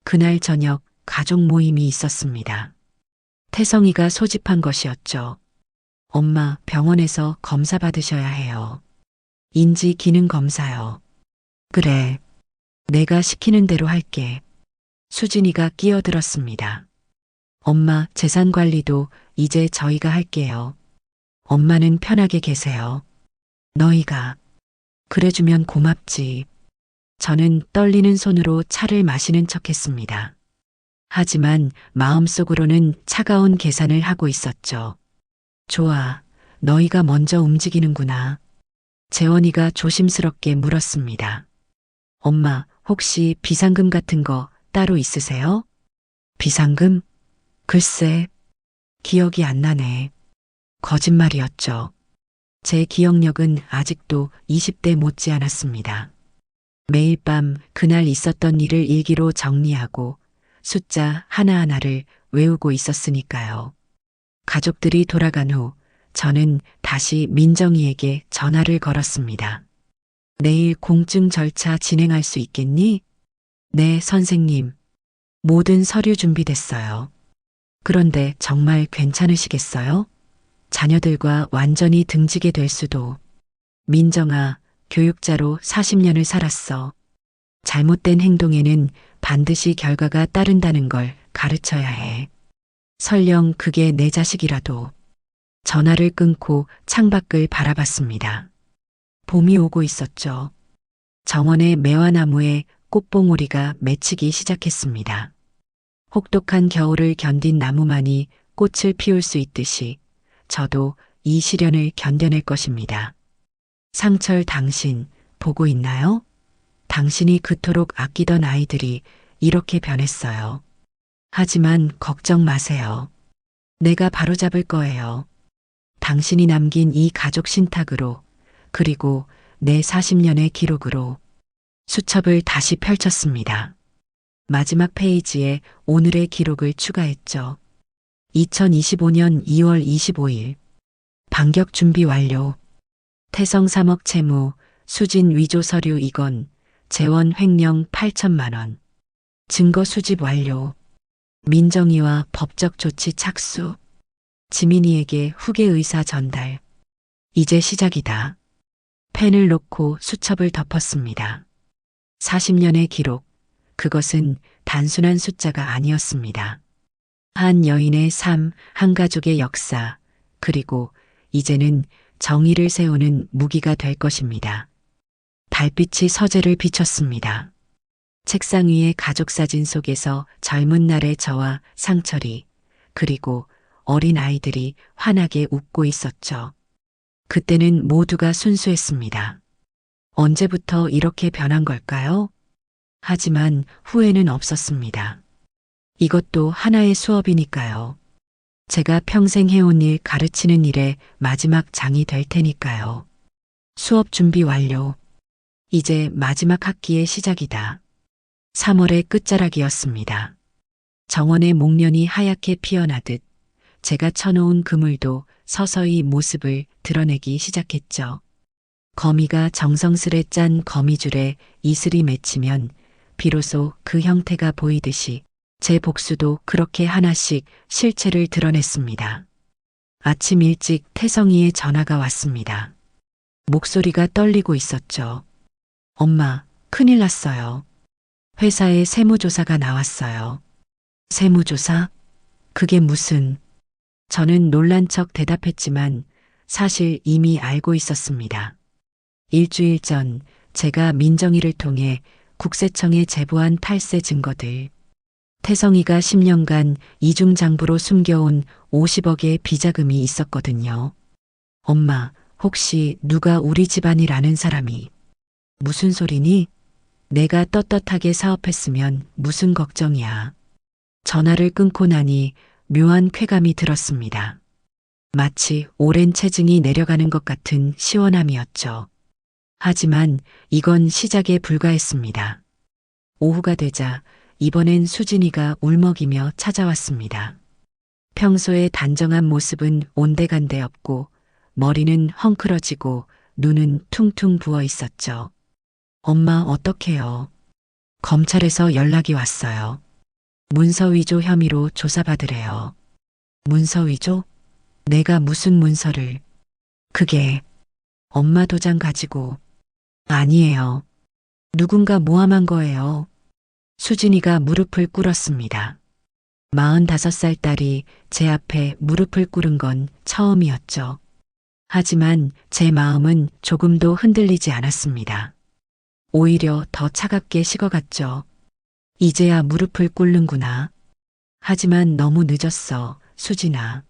그날 저녁 가족 모임이 있었습니다. 태성이가 소집한 것이었죠. 엄마, 병원에서 검사 받으셔야 해요. 인지 기능 검사요. 그래. 내가 시키는 대로 할게. 수진이가 끼어들었습니다. 엄마, 재산 관리도 이제 저희가 할게요. 엄마는 편하게 계세요. 너희가 그래주면 고맙지. 저는 떨리는 손으로 차를 마시는 척했습니다. 하지만 마음속으로는 차가운 계산을 하고 있었죠. 좋아, 너희가 먼저 움직이는구나. 재원이가 조심스럽게 물었습니다. 엄마, 혹시 비상금 같은 거 따로 있으세요? 비상금? 글쎄, 기억이 안 나네. 거짓말이었죠. 제 기억력은 아직도 20대 못지않았습니다. 매일 밤 그날 있었던 일을 일기로 정리하고 숫자 하나하나를 외우고 있었으니까요. 가족들이 돌아간 후 저는 다시 민정이에게 전화를 걸었습니다. 내일 공증 절차 진행할 수 있겠니? 네, 선생님. 모든 서류 준비됐어요. 그런데 정말 괜찮으시겠어요? 자녀들과 완전히 등지게 될 수도. 민정아, 교육자로 40년을 살았어. 잘못된 행동에는 반드시 결과가 따른다는 걸 가르쳐야 해. 설령 그게 내 자식이라도. 전화를 끊고 창밖을 바라봤습니다. 봄이 오고 있었죠. 정원의 매화나무에 꽃봉오리가 맺히기 시작했습니다. 혹독한 겨울을 견딘 나무만이 꽃을 피울 수 있듯이 저도 이 시련을 견뎌낼 것입니다. 상철, 당신 보고 있나요? 당신이 그토록 아끼던 아이들이 이렇게 변했어요. 하지만 걱정 마세요. 내가 바로잡을 거예요. 당신이 남긴 이 가족 신탁으로, 그리고 내 40년의 기록으로. 수첩을 다시 펼쳤습니다. 마지막 페이지에 오늘의 기록을 추가했죠. 2025년 2월 25일. 반격 준비 완료. 태성 3억 채무, 수진 위조 서류 이건, 재원 횡령 8천만 원. 증거 수집 완료. 민정이와 법적 조치 착수. 지민이에게 후계 의사 전달. 이제 시작이다. 펜을 놓고 수첩을 덮었습니다. 40년의 기록. 그것은 단순한 숫자가 아니었습니다. 한 여인의 삶, 한 가족의 역사, 그리고 이제는 정의를 세우는 무기가 될 것입니다. 달빛이 서재를 비췄습니다. 책상 위의 가족 사진 속에서 젊은 날의 저와 상철이, 그리고 어린 아이들이 환하게 웃고 있었죠. 그때는 모두가 순수했습니다. 언제부터 이렇게 변한 걸까요? 하지만 후회는 없었습니다. 이것도 하나의 수업이니까요. 제가 평생 해온 일 가르치는 일의 마지막 장이 될 테니까요. 수업 준비 완료. 이제 마지막 학기의 시작이다. 3월의 끝자락이었습니다. 정원의 목련이 하얗게 피어나듯 제가 쳐놓은 그물도 서서히 모습을 드러내기 시작했죠. 거미가 정성스레 짠 거미줄에 이슬이 맺히면 비로소 그 형태가 보이듯이 제 복수도 그렇게 하나씩 실체를 드러냈습니다. 아침 일찍 태성이의 전화가 왔습니다. 목소리가 떨리고 있었죠. 엄마, 큰일 났어요. 회사에 세무조사가 나왔어요. 세무조사? 그게 무슨? 저는 놀란 척 대답했지만 사실 이미 알고 있었습니다. 일주일 전 제가 민정이를 통해 국세청에 제보한 탈세 증거들. 태성이가 10년간 이중장부로 숨겨온 50억의 비자금이 있었거든요. 엄마, 혹시 누가 우리 집안일 아는 사람이? 무슨 소리니? 내가 떳떳하게 사업했으면 무슨 걱정이야. 전화를 끊고 나니 묘한 쾌감이 들었습니다. 마치 오랜 체증이 내려가는 것 같은 시원함이었죠. 하지만 이건 시작에 불과했습니다. 오후가 되자 이번엔 수진이가 울먹이며 찾아왔습니다. 평소의 단정한 모습은 온데간데 없고 머리는 헝클어지고 눈은 퉁퉁 부어 있었죠. 엄마 어떡해요? 검찰에서 연락이 왔어요. 문서위조 혐의로 조사받으래요. 문서위조? 내가 무슨 문서를? 그게 엄마 도장 가지고. 아니에요. 누군가 모함한 거예요. 수진이가 무릎을 꿇었습니다. 45살 딸이 제 앞에 무릎을 꿇은 건 처음이었죠. 하지만 제 마음은 조금도 흔들리지 않았습니다. 오히려 더 차갑게 식어갔죠. 이제야 무릎을 꿇는구나. 하지만 너무 늦었어, 수진아.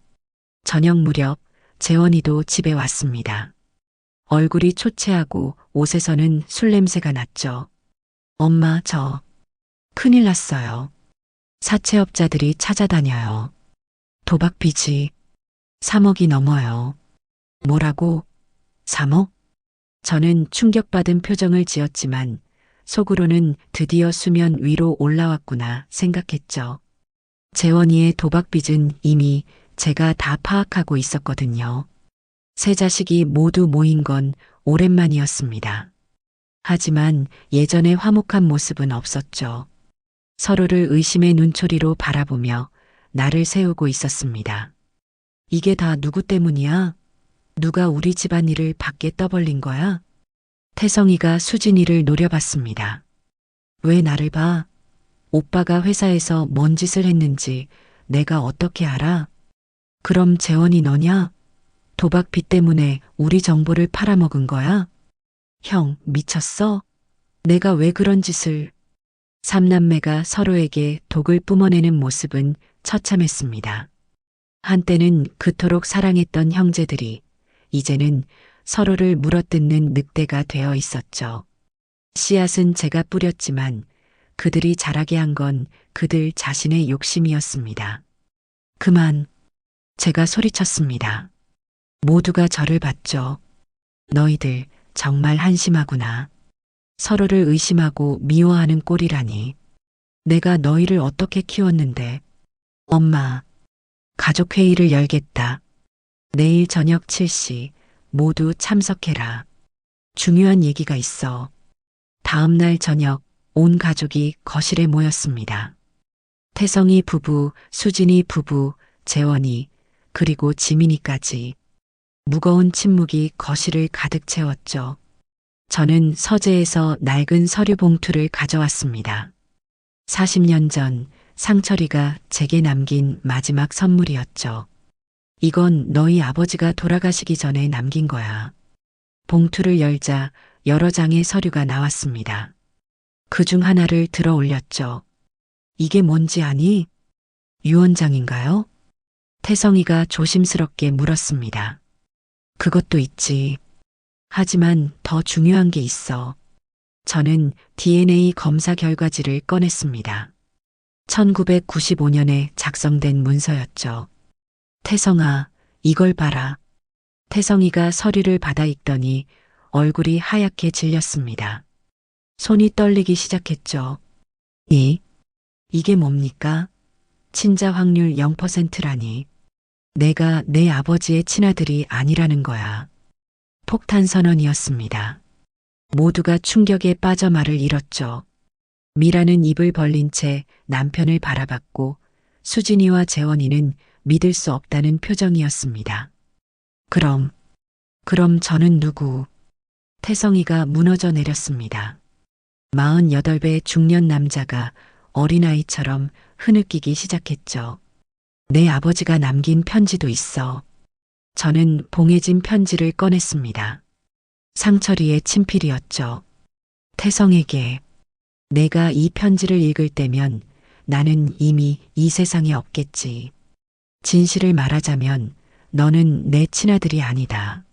저녁 무렵 재원이도 집에 왔습니다. 얼굴이 초췌하고 옷에서는 술 냄새가 났죠. 엄마, 저 큰일 났어요. 사채업자들이 찾아다녀요. 도박 빚이 3억이 넘어요. 뭐라고? 3억? 저는 충격받은 표정을 지었지만 속으로는 드디어 수면 위로 올라왔구나 생각했죠. 재원이의 도박 빚은 이미 제가 다 파악하고 있었거든요. 세 자식이 모두 모인 건 오랜만이었습니다. 하지만 예전의 화목한 모습은 없었죠. 서로를 의심의 눈초리로 바라보며 나를 세우고 있었습니다. 이게 다 누구 때문이야? 누가 우리 집안일을 밖에 떠벌린 거야? 태성이가 수진이를 노려봤습니다. 왜 나를 봐? 오빠가 회사에서 뭔 짓을 했는지 내가 어떻게 알아? 그럼 재원이 너냐? 도박 빚 때문에 우리 정보를 팔아먹은 거야? 형, 미쳤어? 내가 왜 그런 짓을... 삼남매가 서로에게 독을 뿜어내는 모습은 처참했습니다. 한때는 그토록 사랑했던 형제들이 이제는 서로를 물어뜯는 늑대가 되어 있었죠. 씨앗은 제가 뿌렸지만 그들이 자라게 한 건 그들 자신의 욕심이었습니다. 그만, 제가 소리쳤습니다. 모두가 저를 봤죠. 너희들 정말 한심하구나. 서로를 의심하고 미워하는 꼴이라니. 내가 너희를 어떻게 키웠는데. 엄마, 가족회의를 열겠다. 내일 저녁 7시 모두 참석해라. 중요한 얘기가 있어. 다음 날 저녁 온 가족이 거실에 모였습니다. 태성이 부부, 수진이 부부, 재원이, 그리고 지민이까지. 무거운 침묵이 거실을 가득 채웠죠. 저는 서재에서 낡은 서류 봉투를 가져왔습니다. 40년 전 상철이가 제게 남긴 마지막 선물이었죠. 이건 너희 아버지가 돌아가시기 전에 남긴 거야. 봉투를 열자 여러 장의 서류가 나왔습니다. 그중 하나를 들어 올렸죠. 이게 뭔지 아니? 유언장인가요? 태성이가 조심스럽게 물었습니다. 그것도 있지. 하지만 더 중요한 게 있어. 저는 DNA 검사 결과지를 꺼냈습니다. 1995년에 작성된 문서였죠. 태성아, 이걸 봐라. 태성이가 서류를 받아 읽더니 얼굴이 하얗게 질렸습니다. 손이 떨리기 시작했죠. 이게 뭡니까? 친자 확률 0%라니. 내가 내 아버지의 친아들이 아니라는 거야. 폭탄 선언이었습니다. 모두가 충격에 빠져 말을 잃었죠. 미라는 입을 벌린 채 남편을 바라봤고 수진이와 재원이는 믿을 수 없다는 표정이었습니다. 그럼 저는 누구? 태성이가 무너져 내렸습니다. 48배 중년 남자가 어린아이처럼 흐느끼기 시작했죠. 내 아버지가 남긴 편지도 있어. 저는 봉해진 편지를 꺼냈습니다. 상철이의 친필이었죠. 태성에게. 내가 이 편지를 읽을 때면 나는 이미 이 세상에 없겠지. 진실을 말하자면 너는 내 친아들이 아니다.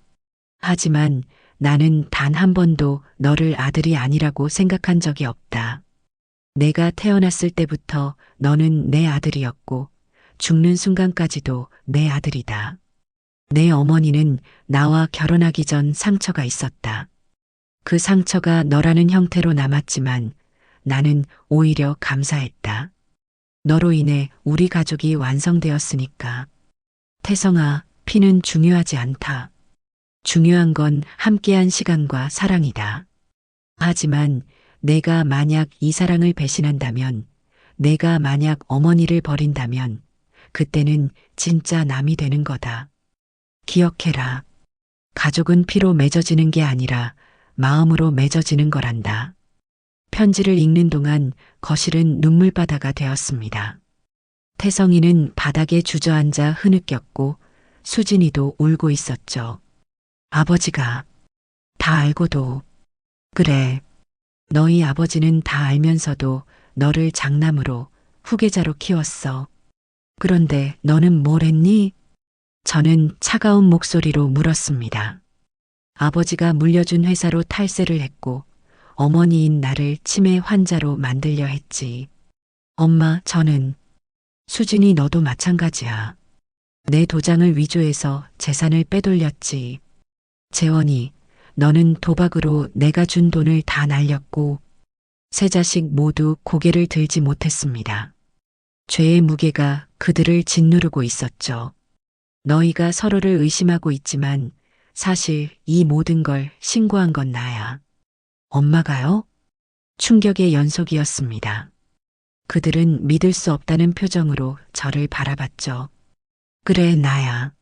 하지만 나는 단 한 번도 너를 아들이 아니라고 생각한 적이 없다. 내가 태어났을 때부터 너는 내 아들이었고 죽는 순간까지도 내 아들이다. 내 어머니는 나와 결혼하기 전 상처가 있었다. 그 상처가 너라는 형태로 남았지만 나는 오히려 감사했다. 너로 인해 우리 가족이 완성되었으니까. 태성아, 피는 중요하지 않다. 중요한 건 함께한 시간과 사랑이다. 하지만 내가 만약 이 사랑을 배신한다면, 내가 만약 어머니를 버린다면, 그때는 진짜 남이 되는 거다. 기억해라. 가족은 피로 맺어지는 게 아니라 마음으로 맺어지는 거란다. 편지를 읽는 동안 거실은 눈물바다가 되었습니다. 태성이는 바닥에 주저앉아 흐느꼈고 수진이도 울고 있었죠. 아버지가 다 알고도. 그래. 너희 아버지는 다 알면서도 너를 장남으로 후계자로 키웠어. 그런데 너는 뭘 했니? 저는 차가운 목소리로 물었습니다. 아버지가 물려준 회사로 탈세를 했고 어머니인 나를 치매 환자로 만들려 했지. 엄마, 저는. 수진이 너도 마찬가지야. 내 도장을 위조해서 재산을 빼돌렸지. 재원이, 너는 도박으로 내가 준 돈을 다 날렸고 세 자식 모두 고개를 들지 못했습니다. 죄의 무게가 그들을 짓누르고 있었죠. 너희가 서로를 의심하고 있지만 사실 이 모든 걸 신고한 건 나야. 엄마가요? 충격의 연속이었습니다. 그들은 믿을 수 없다는 표정으로 저를 바라봤죠. 그래, 나야.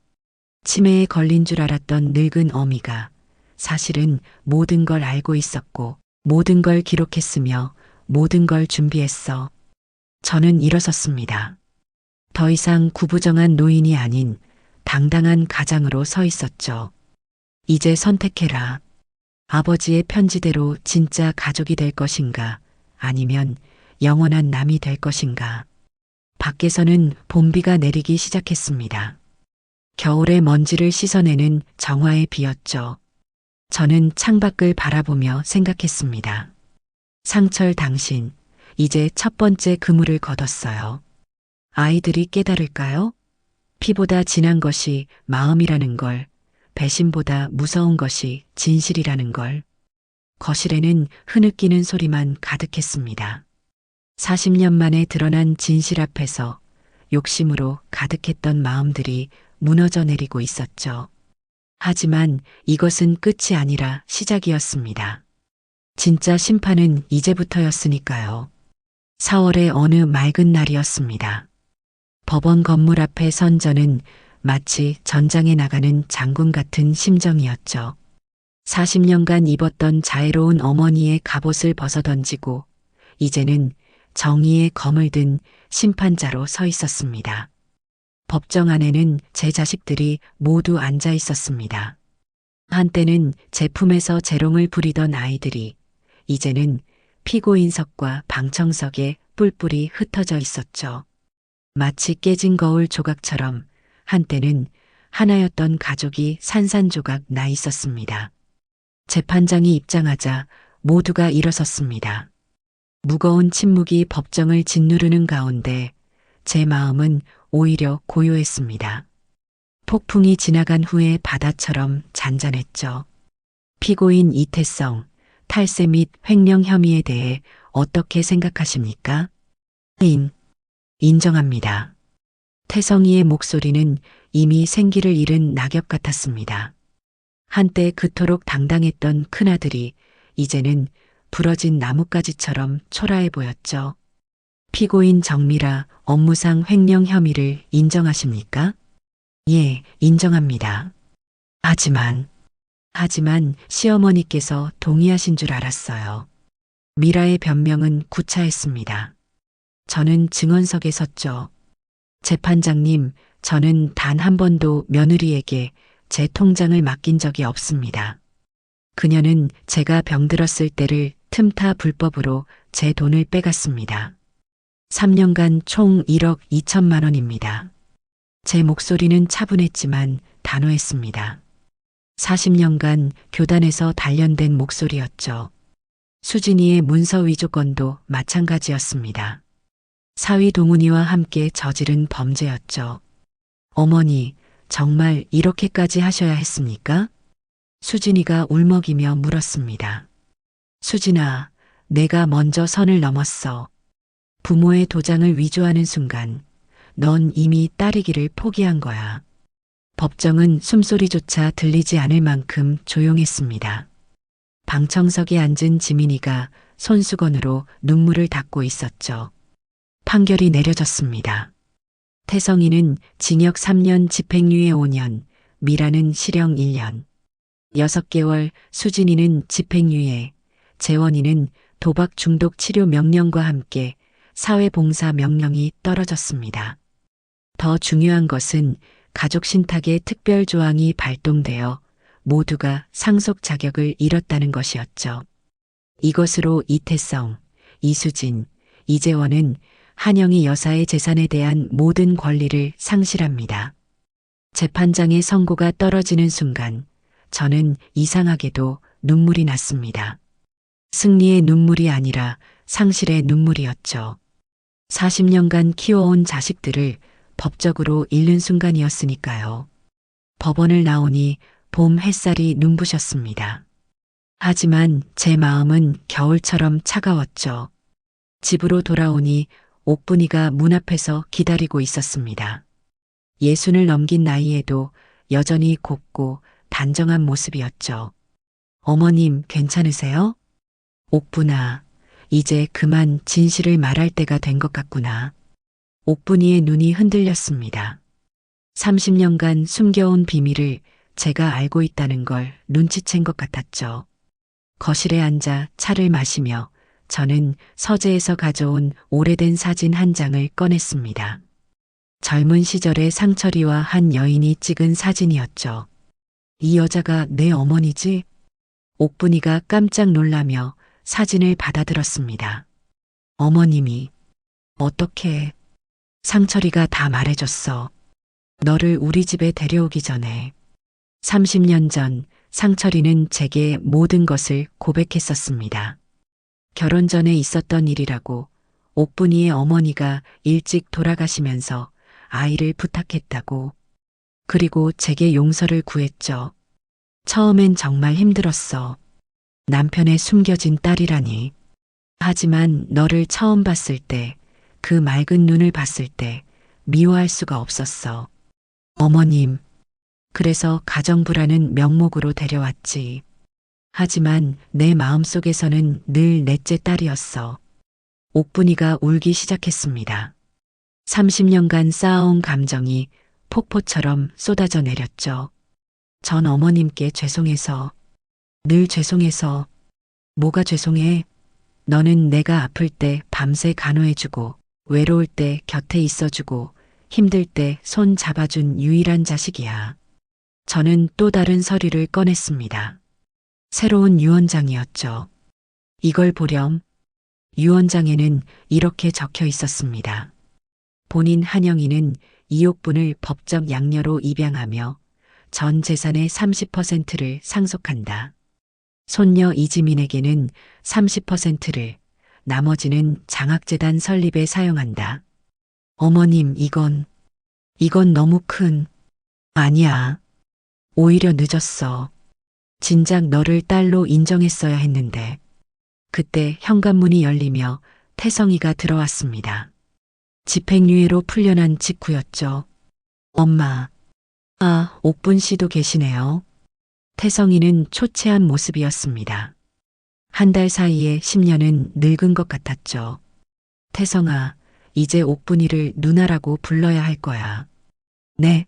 치매에 걸린 줄 알았던 늙은 어미가 사실은 모든 걸 알고 있었고 모든 걸 기록했으며 모든 걸 준비했어. 저는 일어섰습니다. 더 이상 구부정한 노인이 아닌 당당한 가장으로 서 있었죠. 이제 선택해라. 아버지의 편지대로 진짜 가족이 될 것인가, 아니면 영원한 남이 될 것인가. 밖에서는 봄비가 내리기 시작했습니다. 겨울의 먼지를 씻어내는 정화의 비였죠. 저는 창밖을 바라보며 생각했습니다. 상철, 당신, 이제 첫 번째 그물을 걷었어요. 아이들이 깨달을까요? 피보다 진한 것이 마음이라는 걸, 배신보다 무서운 것이 진실이라는 걸. 거실에는 흐느끼는 소리만 가득했습니다. 40년 만에 드러난 진실 앞에서 욕심으로 가득했던 마음들이 무너져 내리고 있었죠. 하지만 이것은 끝이 아니라 시작이었습니다. 진짜 심판은 이제부터였으니까요. 4월의 어느 맑은 날이었습니다. 법원 건물 앞에 선 저는 마치 전장에 나가는 장군 같은 심정이었죠. 40년간 입었던 자애로운 어머니의 갑옷을 벗어던지고 이제는 정의의 검을 든 심판자로 서 있었습니다. 법정 안에는 제 자식들이 모두 앉아 있었습니다. 한때는 제 품에서 재롱을 부리던 아이들이 이제는 피고인석과 방청석에 뿔뿔이 흩어져 있었죠. 마치 깨진 거울 조각처럼 한때는 하나였던 가족이 산산조각 나 있었습니다. 재판장이 입장하자 모두가 일어섰습니다. 무거운 침묵이 법정을 짓누르는 가운데 제 마음은 오히려 고요했습니다. 폭풍이 지나간 후의 바다처럼 잔잔했죠. 피고인 이태성, 탈세 및 횡령 혐의에 대해 어떻게 생각하십니까? 인정합니다. 태성이의 목소리는 이미 생기를 잃은 낙엽 같았습니다. 한때 그토록 당당했던 큰아들이 이제는 부러진 나뭇가지처럼 초라해 보였죠. 피고인 정미라, 업무상 횡령 혐의를 인정하십니까? 예, 인정합니다. 하지만 시어머니께서 동의하신 줄 알았어요. 미라의 변명은 구차했습니다. 저는 증언석에 섰죠. 재판장님, 저는 단 한 번도 며느리에게 제 통장을 맡긴 적이 없습니다. 그녀는 제가 병들었을 때를 틈타 불법으로 제 돈을 빼갔습니다. 3년간 총 1억 2천만 원입니다. 제 목소리는 차분했지만 단호했습니다. 40년간 교단에서 단련된 목소리였죠. 수진이의 문서 위조 건도 마찬가지였습니다. 사위 동훈이와 함께 저지른 범죄였죠. 어머니, 정말 이렇게까지 하셔야 했습니까? 수진이가 울먹이며 물었습니다. 수진아, 내가 먼저 선을 넘었어. 부모의 도장을 위조하는 순간 넌 이미 딸이기를 포기한 거야. 법정은 숨소리조차 들리지 않을 만큼 조용했습니다. 방청석에 앉은 지민이가 손수건으로 눈물을 닦고 있었죠. 판결이 내려졌습니다. 태성이는 징역 3년 집행유예 5년, 미라는 실형 1년. 6개월 수진이는 집행유예, 재원이는 도박 중독 치료 명령과 함께 사회봉사 명령이 떨어졌습니다. 더 중요한 것은 가족 신탁의 특별 조항이 발동되어 모두가 상속 자격을 잃었다는 것이었죠. 이것으로 이태성, 이수진, 이재원은 한영희 여사의 재산에 대한 모든 권리를 상실합니다. 재판장의 선고가 떨어지는 순간 저는 이상하게도 눈물이 났습니다. 승리의 눈물이 아니라 상실의 눈물이었죠. 40년간 키워온 자식들을 법적으로 잃는 순간이었으니까요. 법원을 나오니 봄 햇살이 눈부셨습니다. 하지만 제 마음은 겨울처럼 차가웠죠. 집으로 돌아오니 옥분이가 문 앞에서 기다리고 있었습니다. 60을 넘긴 나이에도 여전히 곱고 단정한 모습이었죠. 어머님 괜찮으세요? 옥분아, 이제 그만 진실을 말할 때가 된 것 같구나. 옥분이의 눈이 흔들렸습니다. 30년간 숨겨온 비밀을 제가 알고 있다는 걸 눈치챈 것 같았죠. 거실에 앉아 차를 마시며 저는 서재에서 가져온 오래된 사진 한 장을 꺼냈습니다. 젊은 시절의 상철이와 한 여인이 찍은 사진이었죠. 이 여자가 내 어머니지? 옥분이가 깜짝 놀라며 사진을 받아들었습니다. 어머님이. 어떻게? 상철이가 다 말해줬어. 너를 우리 집에 데려오기 전에. 30년 전 상철이는 제게 모든 것을 고백했었습니다. 결혼 전에 있었던 일이라고. 옥분이의 어머니가 일찍 돌아가시면서 아이를 부탁했다고. 그리고 제게 용서를 구했죠. 처음엔 정말 힘들었어. 남편의 숨겨진 딸이라니. 하지만 너를 처음 봤을 때, 그 맑은 눈을 봤을 때 미워할 수가 없었어. 어머님. 그래서 가정부라는 명목으로 데려왔지. 하지만 내 마음속에서는 늘 넷째 딸이었어. 옥분이가 울기 시작했습니다. 30년간 쌓아온 감정이 폭포처럼 쏟아져 내렸죠. 전 어머님께 죄송해서, 늘 죄송해서. 뭐가 죄송해? 너는 내가 아플 때 밤새 간호해주고, 외로울 때 곁에 있어주고, 힘들 때 손 잡아준 유일한 자식이야. 저는 또 다른 서류를 꺼냈습니다. 새로운 유언장이었죠. 이걸 보렴. 유언장에는 이렇게 적혀 있었습니다. 본인 한영희는 이옥분을 법적 양녀로 입양하며 전 재산의 30%를 상속한다. 손녀 이지민에게는 30%를, 나머지는 장학재단 설립에 사용한다. 어머님, 이건 너무 큰. 아니야. 오히려 늦었어. 진작 너를 딸로 인정했어야 했는데. 그때 현관문이 열리며 태성이가 들어왔습니다. 집행유예로 풀려난 직후였죠. 엄마. 아, 옥분 씨도 계시네요. 태성이는 초췌한 모습이었습니다. 한 달 사이에 10년은 늙은 것 같았죠. 태성아, 이제 옥분이를 누나라고 불러야 할 거야. 네.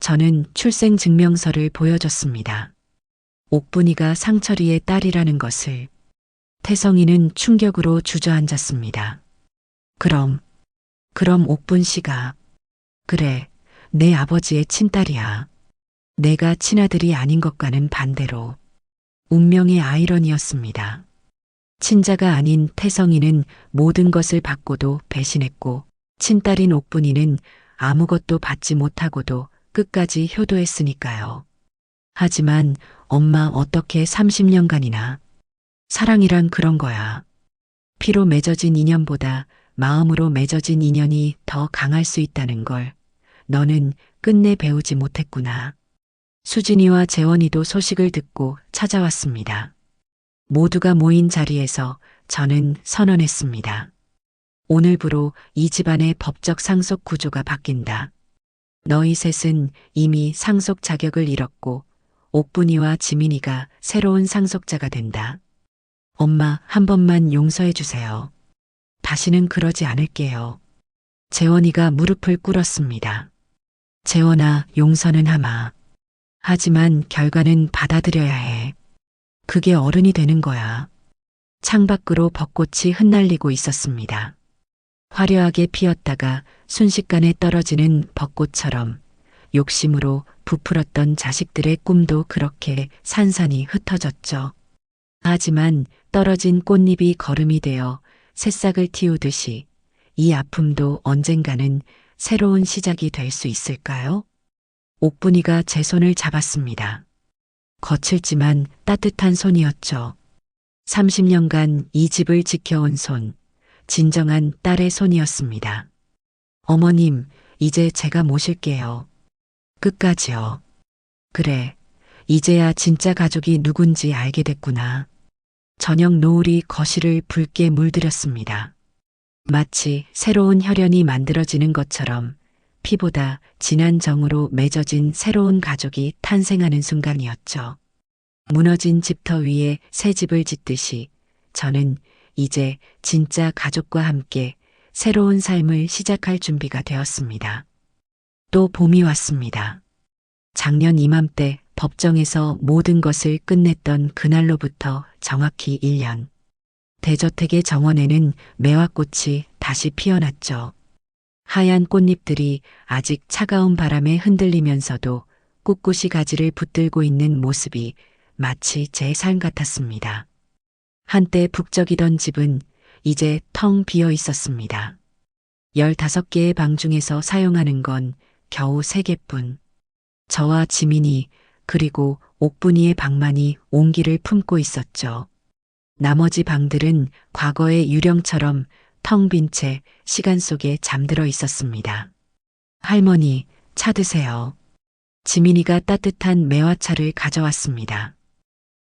저는 출생증명서를 보여줬습니다. 옥분이가 상철이의 딸이라는 것을. 태성이는 충격으로 주저앉았습니다. 그럼 옥분 씨가, 그래, 내 아버지의 친딸이야. 내가 친아들이 아닌 것과는 반대로. 운명의 아이러니였습니다. 친자가 아닌 태성이는 모든 것을 받고도 배신했고, 친딸인 옥분이는 아무것도 받지 못하고도 끝까지 효도했으니까요. 하지만 엄마, 어떻게 30년간이나. 사랑이란 그런 거야. 피로 맺어진 인연보다 마음으로 맺어진 인연이 더 강할 수 있다는 걸 너는 끝내 배우지 못했구나. 수진이와 재원이도 소식을 듣고 찾아왔습니다. 모두가 모인 자리에서 저는 선언했습니다. 오늘부로 이 집안의 법적 상속 구조가 바뀐다. 너희 셋은 이미 상속 자격을 잃었고 옥분이와 지민이가 새로운 상속자가 된다. 엄마, 한 번만 용서해 주세요. 다시는 그러지 않을게요. 재원이가 무릎을 꿇었습니다. 재원아, 용서는 하마. 하지만 결과는 받아들여야 해. 그게 어른이 되는 거야. 창밖으로 벚꽃이 흩날리고 있었습니다. 화려하게 피었다가 순식간에 떨어지는 벚꽃처럼 욕심으로 부풀었던 자식들의 꿈도 그렇게 산산이 흩어졌죠. 하지만 떨어진 꽃잎이 거름이 되어 새싹을 틔우듯이 이 아픔도 언젠가는 새로운 시작이 될 수 있을까요? 옥분이가 제 손을 잡았습니다. 거칠지만 따뜻한 손이었죠. 30년간 이 집을 지켜온 손, 진정한 딸의 손이었습니다. 어머님, 이제 제가 모실게요. 끝까지요. 그래, 이제야 진짜 가족이 누군지 알게 됐구나. 저녁 노을이 거실을 붉게 물들였습니다. 마치 새로운 혈연이 만들어지는 것처럼 피보다 진한 정으로 맺어진 새로운 가족이 탄생하는 순간이었죠. 무너진 집터 위에 새 집을 짓듯이 저는 이제 진짜 가족과 함께 새로운 삶을 시작할 준비가 되었습니다. 또 봄이 왔습니다. 작년 이맘때 법정에서 모든 것을 끝냈던 그날로부터 정확히 1년. 대저택의 정원에는 매화꽃이 다시 피어났죠. 하얀 꽃잎들이 아직 차가운 바람에 흔들리면서도 꿋꿋이 가지를 붙들고 있는 모습이 마치 제 삶 같았습니다. 한때 북적이던 집은 이제 텅 비어 있었습니다. 15개의 방 중에서 사용하는 건 겨우 3개뿐. 저와 지민이 그리고 옥분이의 방만이 온기를 품고 있었죠. 나머지 방들은 과거의 유령처럼 텅 빈 채 시간 속에 잠들어 있었습니다. 할머니, 차 드세요. 지민이가 따뜻한 매화차를 가져왔습니다.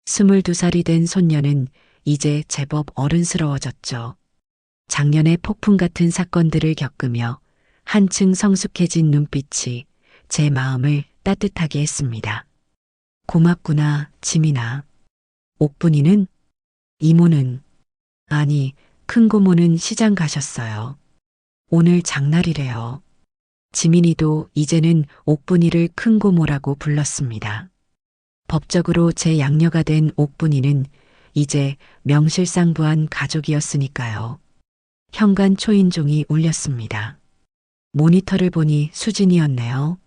22살이 된 손녀는 이제 제법 어른스러워졌죠. 작년에 폭풍 같은 사건들을 겪으며 한층 성숙해진 눈빛이 제 마음을 따뜻하게 했습니다. 고맙구나, 지민아. 옥분이는? 이모는? 아니, 큰고모는 시장 가셨어요. 오늘 장날이래요. 지민이도 이제는 옥분이를 큰고모라고 불렀습니다. 법적으로 제 양녀가 된 옥분이는 이제 명실상부한 가족이었으니까요. 현관 초인종이 울렸습니다. 모니터를 보니 수진이었네요.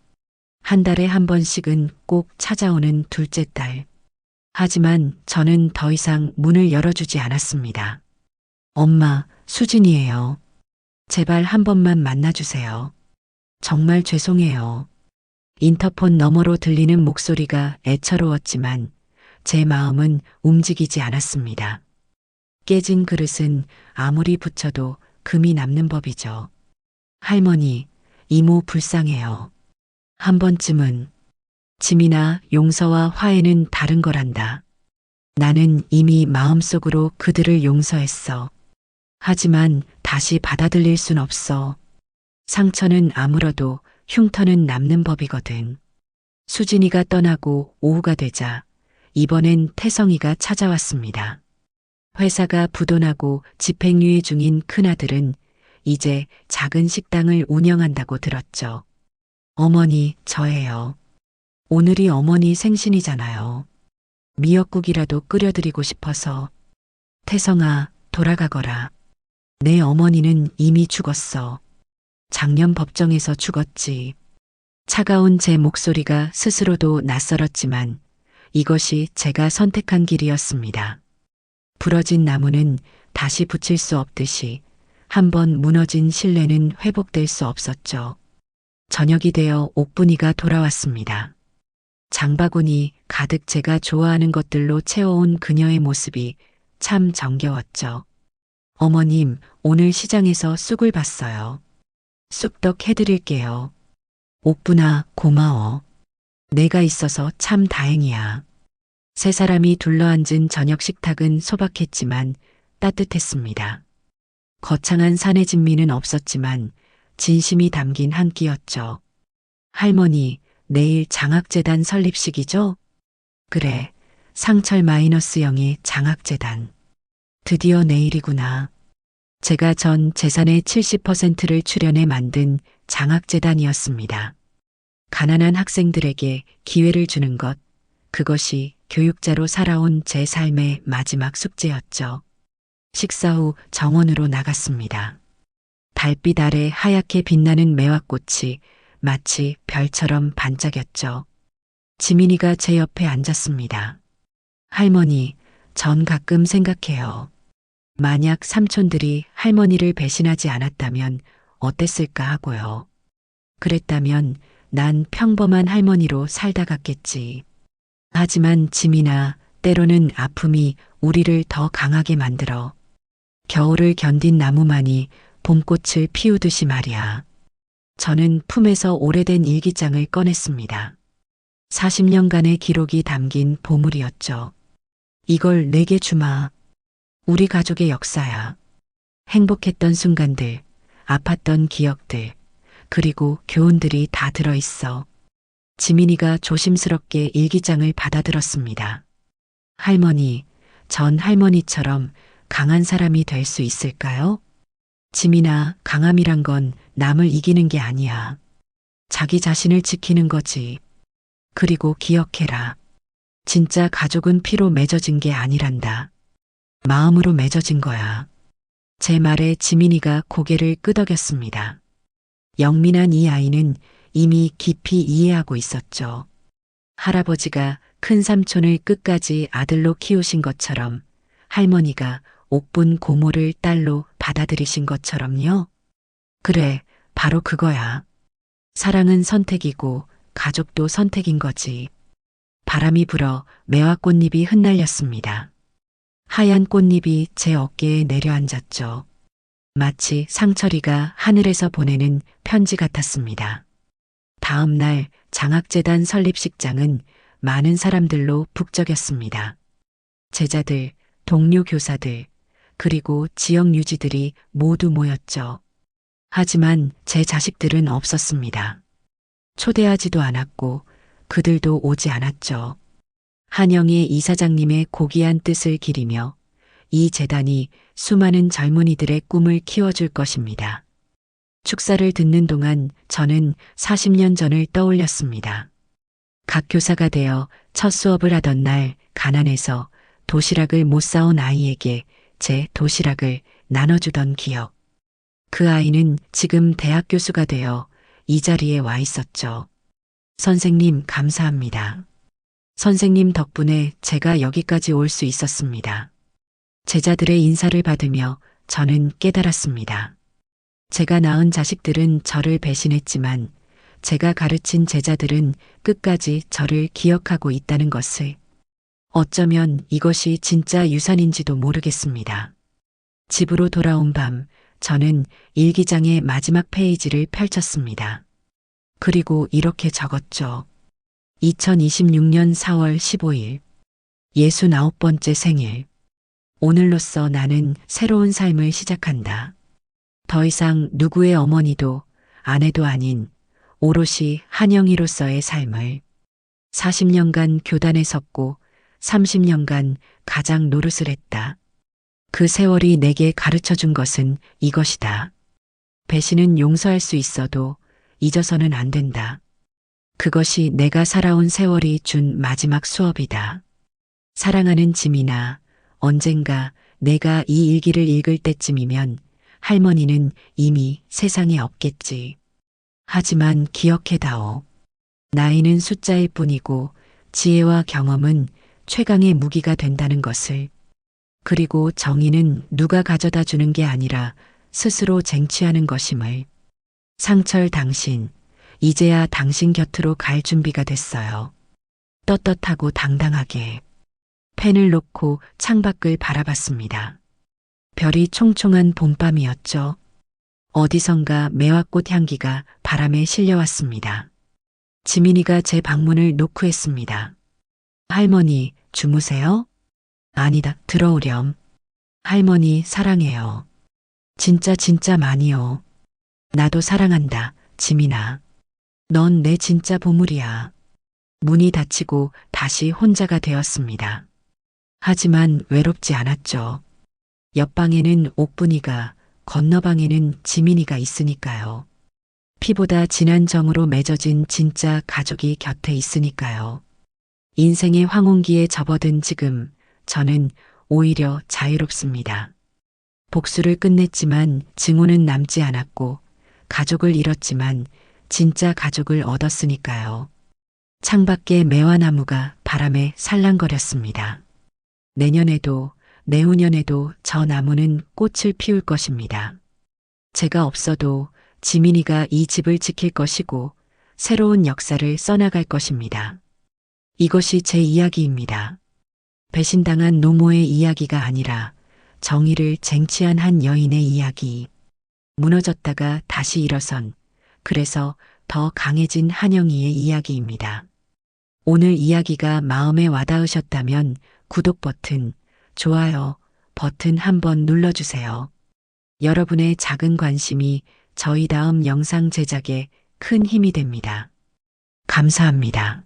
한 달에 한 번씩은 꼭 찾아오는 둘째 딸. 하지만 저는 더 이상 문을 열어주지 않았습니다. 엄마, 수진이에요. 제발 한 번만 만나주세요. 정말 죄송해요. 인터폰 너머로 들리는 목소리가 애처로웠지만 제 마음은 움직이지 않았습니다. 깨진 그릇은 아무리 붙여도 금이 남는 법이죠. 할머니, 이모 불쌍해요. 한 번쯤은. 짐이나 용서와 화해는 다른 거란다. 나는 이미 마음속으로 그들을 용서했어. 하지만 다시 받아들일 순 없어. 상처는 아물어도 흉터는 남는 법이거든. 수진이가 떠나고 오후가 되자 이번엔 태성이가 찾아왔습니다. 회사가 부도나고 집행유예 중인 큰아들은 이제 작은 식당을 운영한다고 들었죠. 어머니, 저예요. 오늘이 어머니 생신이잖아요. 미역국이라도 끓여드리고 싶어서. 태성아, 돌아가거라. 내 어머니는 이미 죽었어. 작년 법정에서 죽었지. 차가운 제 목소리가 스스로도 낯설었지만 이것이 제가 선택한 길이었습니다. 부러진 나무는 다시 붙일 수 없듯이 한번 무너진 신뢰는 회복될 수 없었죠. 저녁이 되어 옥분이가 돌아왔습니다. 장바구니 가득 제가 좋아하는 것들로 채워온 그녀의 모습이 참 정겨웠죠. 어머님, 오늘 시장에서 쑥을 봤어요. 쑥떡 해드릴게요. 옥분아, 고마워. 내가 있어서 참 다행이야. 세 사람이 둘러앉은 저녁 식탁은 소박했지만 따뜻했습니다. 거창한 사내 진미는 없었지만 진심이 담긴 한 끼였죠. 할머니, 내일 장학재단 설립식이죠? 그래, 상철 -0의 장학재단. 드디어 내일이구나. 제가 전 재산의 70%를 출연해 만든 장학재단이었습니다. 가난한 학생들에게 기회를 주는 것, 그것이 교육자로 살아온 제 삶의 마지막 숙제였죠. 식사 후 정원으로 나갔습니다. 달빛 아래 하얗게 빛나는 매화꽃이 마치 별처럼 반짝였죠. 지민이가 제 옆에 앉았습니다. 할머니, 전 가끔 생각해요. 만약 삼촌들이 할머니를 배신하지 않았다면 어땠을까 하고요. 그랬다면 난 평범한 할머니로 살다 갔겠지. 하지만 지민아, 때로는 아픔이 우리를 더 강하게 만들어. 겨울을 견딘 나무만이 봄꽃을 피우듯이 말이야. 저는 품에서 오래된 일기장을 꺼냈습니다. 40년간의 기록이 담긴 보물이었죠. 이걸 내게 주마. 우리 가족의 역사야. 행복했던 순간들, 아팠던 기억들, 그리고 교훈들이 다 들어있어. 지민이가 조심스럽게 일기장을 받아들었습니다. 할머니, 전 할머니처럼 강한 사람이 될 수 있을까요? 지민아, 강함이란 건 남을 이기는 게 아니야. 자기 자신을 지키는 거지. 그리고 기억해라. 진짜 가족은 피로 맺어진 게 아니란다. 마음으로 맺어진 거야. 제 말에 지민이가 고개를 끄덕였습니다. 영민한 이 아이는 이미 깊이 이해하고 있었죠. 할아버지가 큰 삼촌을 끝까지 아들로 키우신 것처럼 할머니가 옥분 고모를 딸로 받아들이신 것처럼요. 그래, 바로 그거야. 사랑은 선택이고 가족도 선택인 거지. 바람이 불어 매화꽃잎이 흩날렸습니다. 하얀 꽃잎이 제 어깨에 내려앉았죠. 마치 상철이가 하늘에서 보내는 편지 같았습니다. 다음 날 장학재단 설립식장은 많은 사람들로 북적였습니다. 제자들, 동료 교사들, 그리고 지역 유지들이 모두 모였죠. 하지만 제 자식들은 없었습니다. 초대하지도 않았고 그들도 오지 않았죠. 한영의 이사장님의 고귀한 뜻을 기리며 이 재단이 수많은 젊은이들의 꿈을 키워줄 것입니다. 축사를 듣는 동안 저는 40년 전을 떠올렸습니다. 각 교사가 되어 첫 수업을 하던 날 가난해서 도시락을 못 사온 아이에게 제 도시락을 나눠주던 기억. 그 아이는 지금 대학 교수가 되어 이 자리에 와 있었죠. 선생님, 감사합니다. 선생님 덕분에 제가 여기까지 올 수 있었습니다. 제자들의 인사를 받으며 저는 깨달았습니다. 제가 낳은 자식들은 저를 배신했지만 제가 가르친 제자들은 끝까지 저를 기억하고 있다는 것을. 어쩌면 이것이 진짜 유산인지도 모르겠습니다. 집으로 돌아온 밤, 저는 일기장의 마지막 페이지를 펼쳤습니다. 그리고 이렇게 적었죠. 2026년 4월 15일, 69번째 생일. 오늘로써 나는 새로운 삶을 시작한다. 더 이상 누구의 어머니도 아내도 아닌 오롯이 한영이로서의 삶을. 40년간 교단에 섰고 30년간 가장 노릇을 했다. 그 세월이 내게 가르쳐 준 것은 이것이다. 배신은 용서할 수 있어도 잊어서는 안 된다. 그것이 내가 살아온 세월이 준 마지막 수업이다. 사랑하는 지민아, 언젠가 내가 이 일기를 읽을 때쯤이면 할머니는 이미 세상에 없겠지. 하지만 기억해다오. 나이는 숫자일 뿐이고 지혜와 경험은 최강의 무기가 된다는 것을. 그리고 정의는 누가 가져다 주는 게 아니라 스스로 쟁취하는 것임을. 상철 당신, 이제야 당신 곁으로 갈 준비가 됐어요. 떳떳하고 당당하게. 펜을 놓고 창밖을 바라봤습니다. 별이 총총한 봄밤이었죠. 어디선가 매화꽃 향기가 바람에 실려왔습니다. 지민이가 제 방문을 노크했습니다. 할머니, 주무세요? 아니다, 들어오렴. 할머니, 사랑해요. 진짜 많이요. 나도 사랑한다, 지민아. 넌 내 진짜 보물이야. 문이 닫히고 다시 혼자가 되었습니다. 하지만 외롭지 않았죠. 옆방에는 옥분이가, 건너방에는 지민이가 있으니까요. 피보다 진한 정으로 맺어진 진짜 가족이 곁에 있으니까요. 인생의 황혼기에 접어든 지금 저는 오히려 자유롭습니다. 복수를 끝냈지만 증오는 남지 않았고 가족을 잃었지만 진짜 가족을 얻었으니까요. 창밖에 매화나무가 바람에 살랑거렸습니다. 내년에도 내후년에도 저 나무는 꽃을 피울 것입니다. 제가 없어도 지민이가 이 집을 지킬 것이고 새로운 역사를 써나갈 것입니다. 이것이 제 이야기입니다. 배신당한 노모의 이야기가 아니라 정의를 쟁취한 한 여인의 이야기. 무너졌다가 다시 일어선, 그래서 더 강해진 한영희의 이야기입니다. 오늘 이야기가 마음에 와닿으셨다면 구독 버튼, 좋아요 버튼 한번 눌러주세요. 여러분의 작은 관심이 저희 다음 영상 제작에 큰 힘이 됩니다. 감사합니다.